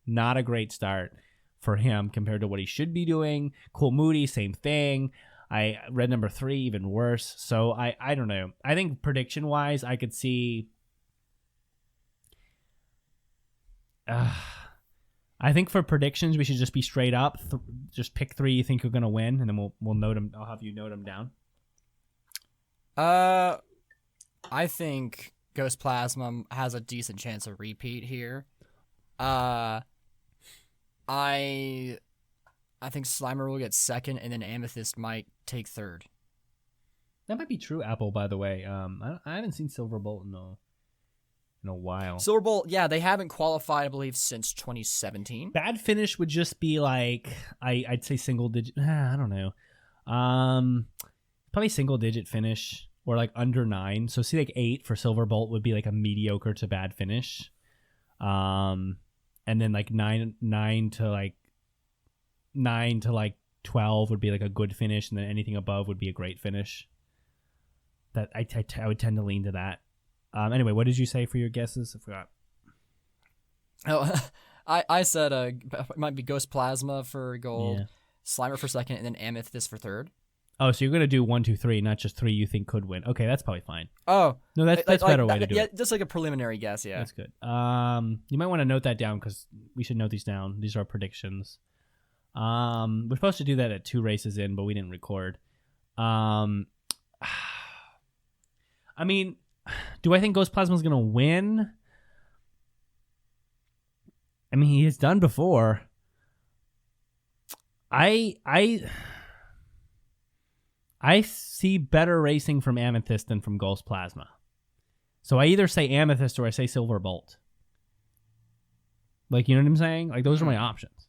not a great start for him compared to what he should be doing. Cool Moody, same thing. I read number 3, even worse. So I don't know. I think prediction wise, I could see. I think for predictions, we should just be straight up. Just pick 3 you think you're gonna win, and then we'll note them. I'll have you note them down. I think Ghost Plasma has a decent chance of repeat here. I think Slimer will get 2nd, and then Amethyst might take 3rd. That might be true, Apple, by the way. I haven't seen Silver Bolt in a while. Silver Bolt, yeah, they haven't qualified, I believe, since 2017. Bad finish would just be I'd say single digit. I don't know. Probably single digit finish or under 9. So see 8 for Silver Bolt would be a mediocre to bad finish. And then 9 to 12 would be a good finish, and then anything above would be a great finish. That I would tend to lean to that. Anyway, what did you say for your guesses? I forgot. Oh, I said it might be Ghost Plasma for gold, yeah. Slimer for 2nd, and then Amethyst for 3rd. Oh, so you're gonna do 1, 2, 3, not just 3 you think could win. Okay, that's probably fine. Oh, no, that's a better way to do it. Yeah, just a preliminary guess. Yeah, that's good. You might want to note that down because we should note these down. These are our predictions. We're supposed to do that at 2 races in, but we didn't record. I mean, do I think Ghost Plasma is gonna win? I mean, he has done before. I see better racing from Amethyst than from Ghost Plasma. So I either say Amethyst or I say Silver Bolt. You know what I'm saying? Those are my options.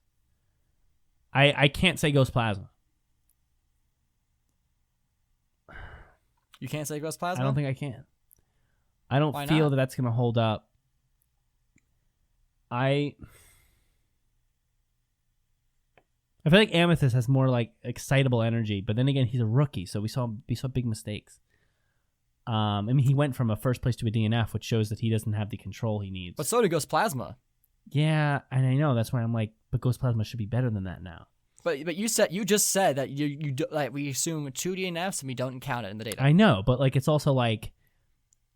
I can't say Ghost Plasma. You can't say Ghost Plasma? I don't think I can. I don't feel that that's going to hold up. I feel like Amethyst has more excitable energy, but then again, he's a rookie, so we saw big mistakes. I mean, he went from a 1st place to a DNF, which shows that he doesn't have the control he needs. But so did Ghost Plasma. Yeah, and I know that's why I'm but Ghost Plasma should be better than that now. But you just said that we assume 2 DNFs and we don't count it in the data. I know, but it's also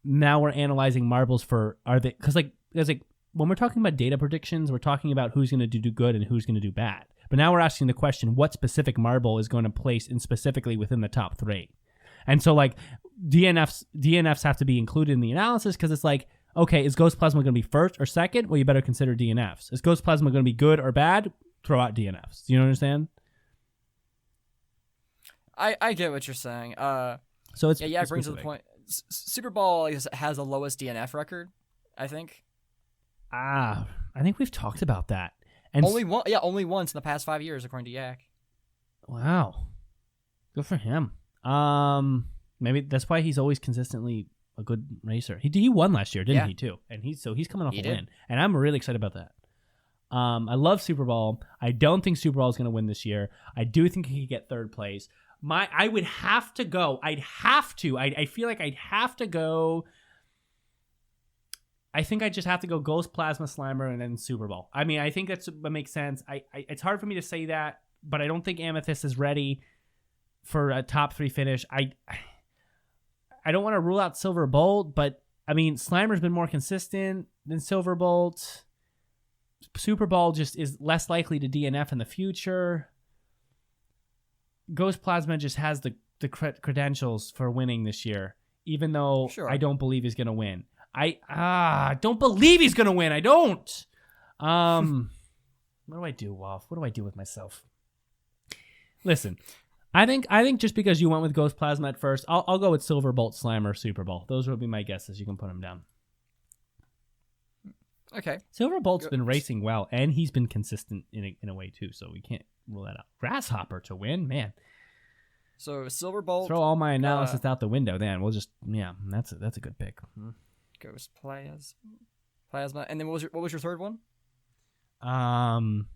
now we're analyzing marbles for because when we're talking about data predictions, we're talking about who's going to do good and who's going to do bad. But now we're asking the question, what specific marble is going to place in specifically within the top 3? And so like DNFs have to be included in the analysis because it's like, okay, is Ghost Plasma going to be first or second? Well, you better consider DNFs. Is Ghost Plasma going to be good or bad? Throw out DNFs. Do you understand? I get what you're saying. So it's it brings to the point. Super Bowl has the lowest DNF record, I think. I think we've talked about that. And only once in the past 5 years, according to Yak. Wow, good for him. Maybe that's why he's always consistently a good racer. He won last year, didn't he too? And he's coming off a win, and I'm really excited about that. I love Super Bowl. I don't think Super Bowl is going to win this year. I do think he could get third place. I would have to go. I feel like I'd have to go. I think I just have to go Ghost Plasma Slimer and then Super Bowl. I mean, I think that makes sense. It's hard for me to say that, but I don't think Amethyst is ready for a top 3 finish. I don't want to rule out Silver Bolt, but I mean, Slimer's been more consistent than Silver Bolt. Super Bowl just is less likely to DNF in the future. Ghost Plasma just has the credentials for winning this year, even though I don't believe he's going to win. I don't believe he's going to win. I don't. What do I do, Wof? What do I do with myself? Listen, I think just because you went with Ghost Plasma at first, I'll go with Silver Bolt, Slimer, Super Bowl. Those would be my guesses. You can put them down. Okay. Silver Bolt's been racing well, and he's been consistent in a way too, so we can't rule that out. Grasshopper to win, man. So Silver Bolt. Throw all my analysis out the window. Then we'll just that's a good pick. Ghost Plasma, and then what was your third one? I'm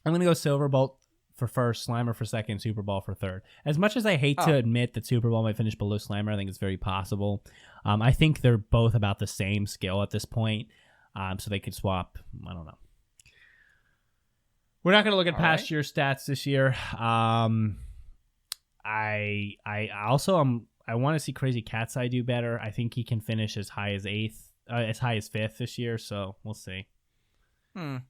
gonna go Silver Bolt for first, Slimer for second, Super Bowl for third. As much as I hate to admit that Super Bowl might finish below Slimer, I think it's very possible. I think they're both about the same skill at this point. So they could swap. I don't know. We're not going to look at past year stats this year. I want to see Crazy Cat's Eye do better. I think he can finish as high as as high as 5th this year. So we'll see. But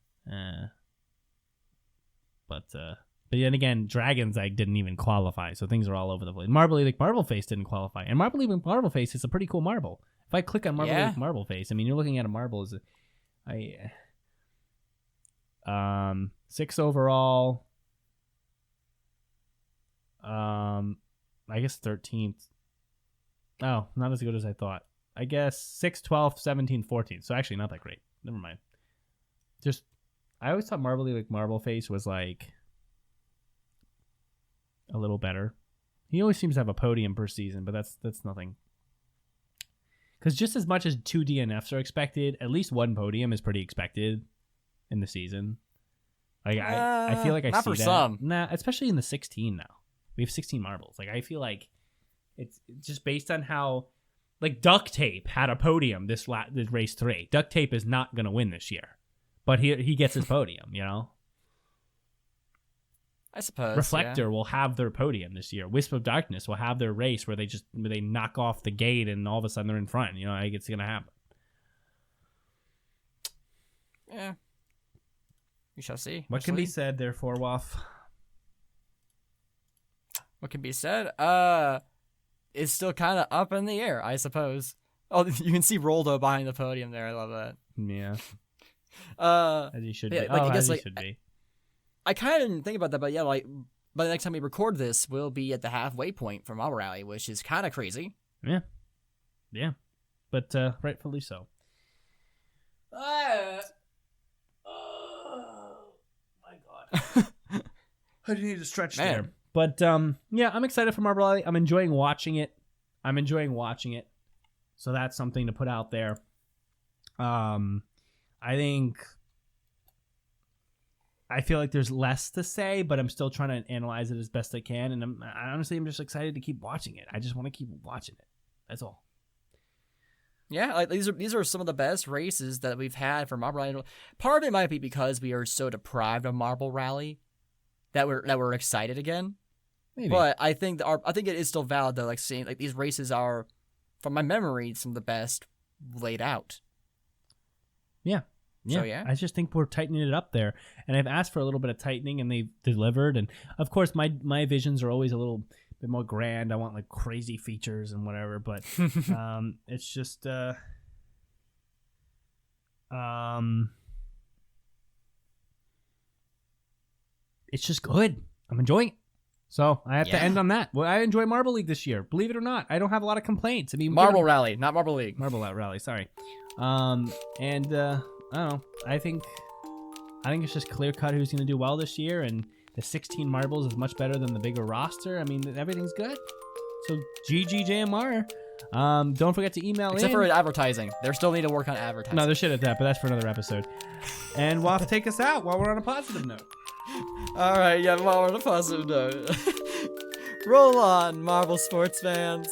then again, Dragon's Egg didn't even qualify, so things are all over the place. Marble Face didn't qualify, and Marble Face is a pretty cool marble. If I click on Marble Face, I mean, you're looking at a marble as 6 overall. I guess 13th. Oh, not as good as I thought. I guess 6, 12, 17, 14. So actually not that great. Never mind. I always thought Marble Face was like a little better. He always seems to have a podium per season, but that's nothing. Because just as much as 2 DNFs are expected, at least 1 podium is pretty expected in the season. Like I feel like I see that. Not for some. Nah, especially in the 16 now. We have 16 marbles. Like I feel like it's just based on how, like Duct Tape had a podium this race 3. Duct Tape is not gonna win this year, but he gets his podium. You know. I suppose Reflector will have their podium this year. Wisp of Darkness will have their race where they knock off the gate and all of a sudden they're in front. You know, like it's gonna happen. Yeah, we shall see. What can be said, therefore, Wof? What can be said? It's still kind of up in the air, I suppose. Oh, you can see Roldo behind the podium there. I love that. Yeah. As he should be. I guess he should be. I kind of didn't think about that, but yeah, like by the next time we record this, we'll be at the halfway point from our rally, which is kind of crazy. Yeah. But rightfully so. Oh my God. I need to stretch there. But yeah, I'm excited for Marble Alley. I'm enjoying watching it. So that's something to put out there. I feel like there's less to say, but I'm still trying to analyze it as best I can. And I'm just excited to keep watching it. I just want to keep watching it. That's all. Yeah, like these are some of the best races that we've had for Marble Rally. Part of it might be because we are so deprived of Marble Rally that we're excited again. Maybe. But I think it is still valid though. Like seeing like these races are, from my memory, some of the best laid out. Yeah. Yeah. So, yeah. I just think we're tightening it up there. And I've asked for a little bit of tightening and they've delivered. And of course my visions are always a little bit more grand. I want like crazy features and whatever. But it's just it's just good. I'm enjoying it. So I have to end on that. Well, I enjoy Marble League this year. Believe it or not, I don't have a lot of complaints. I mean, Marble Rally, not Marble League. Marble Rally, sorry. I don't know. I think it's just clear cut who's going to do well this year, and the 16 marbles is much better than the bigger roster. I mean, everything's good. So GG JMR. Don't forget to email Except for advertising. They still need to work on advertising. No, there's shit at that, but that's for another episode. And Wof, take us out while we're on a positive note. All right, yeah, while we're on a positive note. Roll on, Marble sports fans.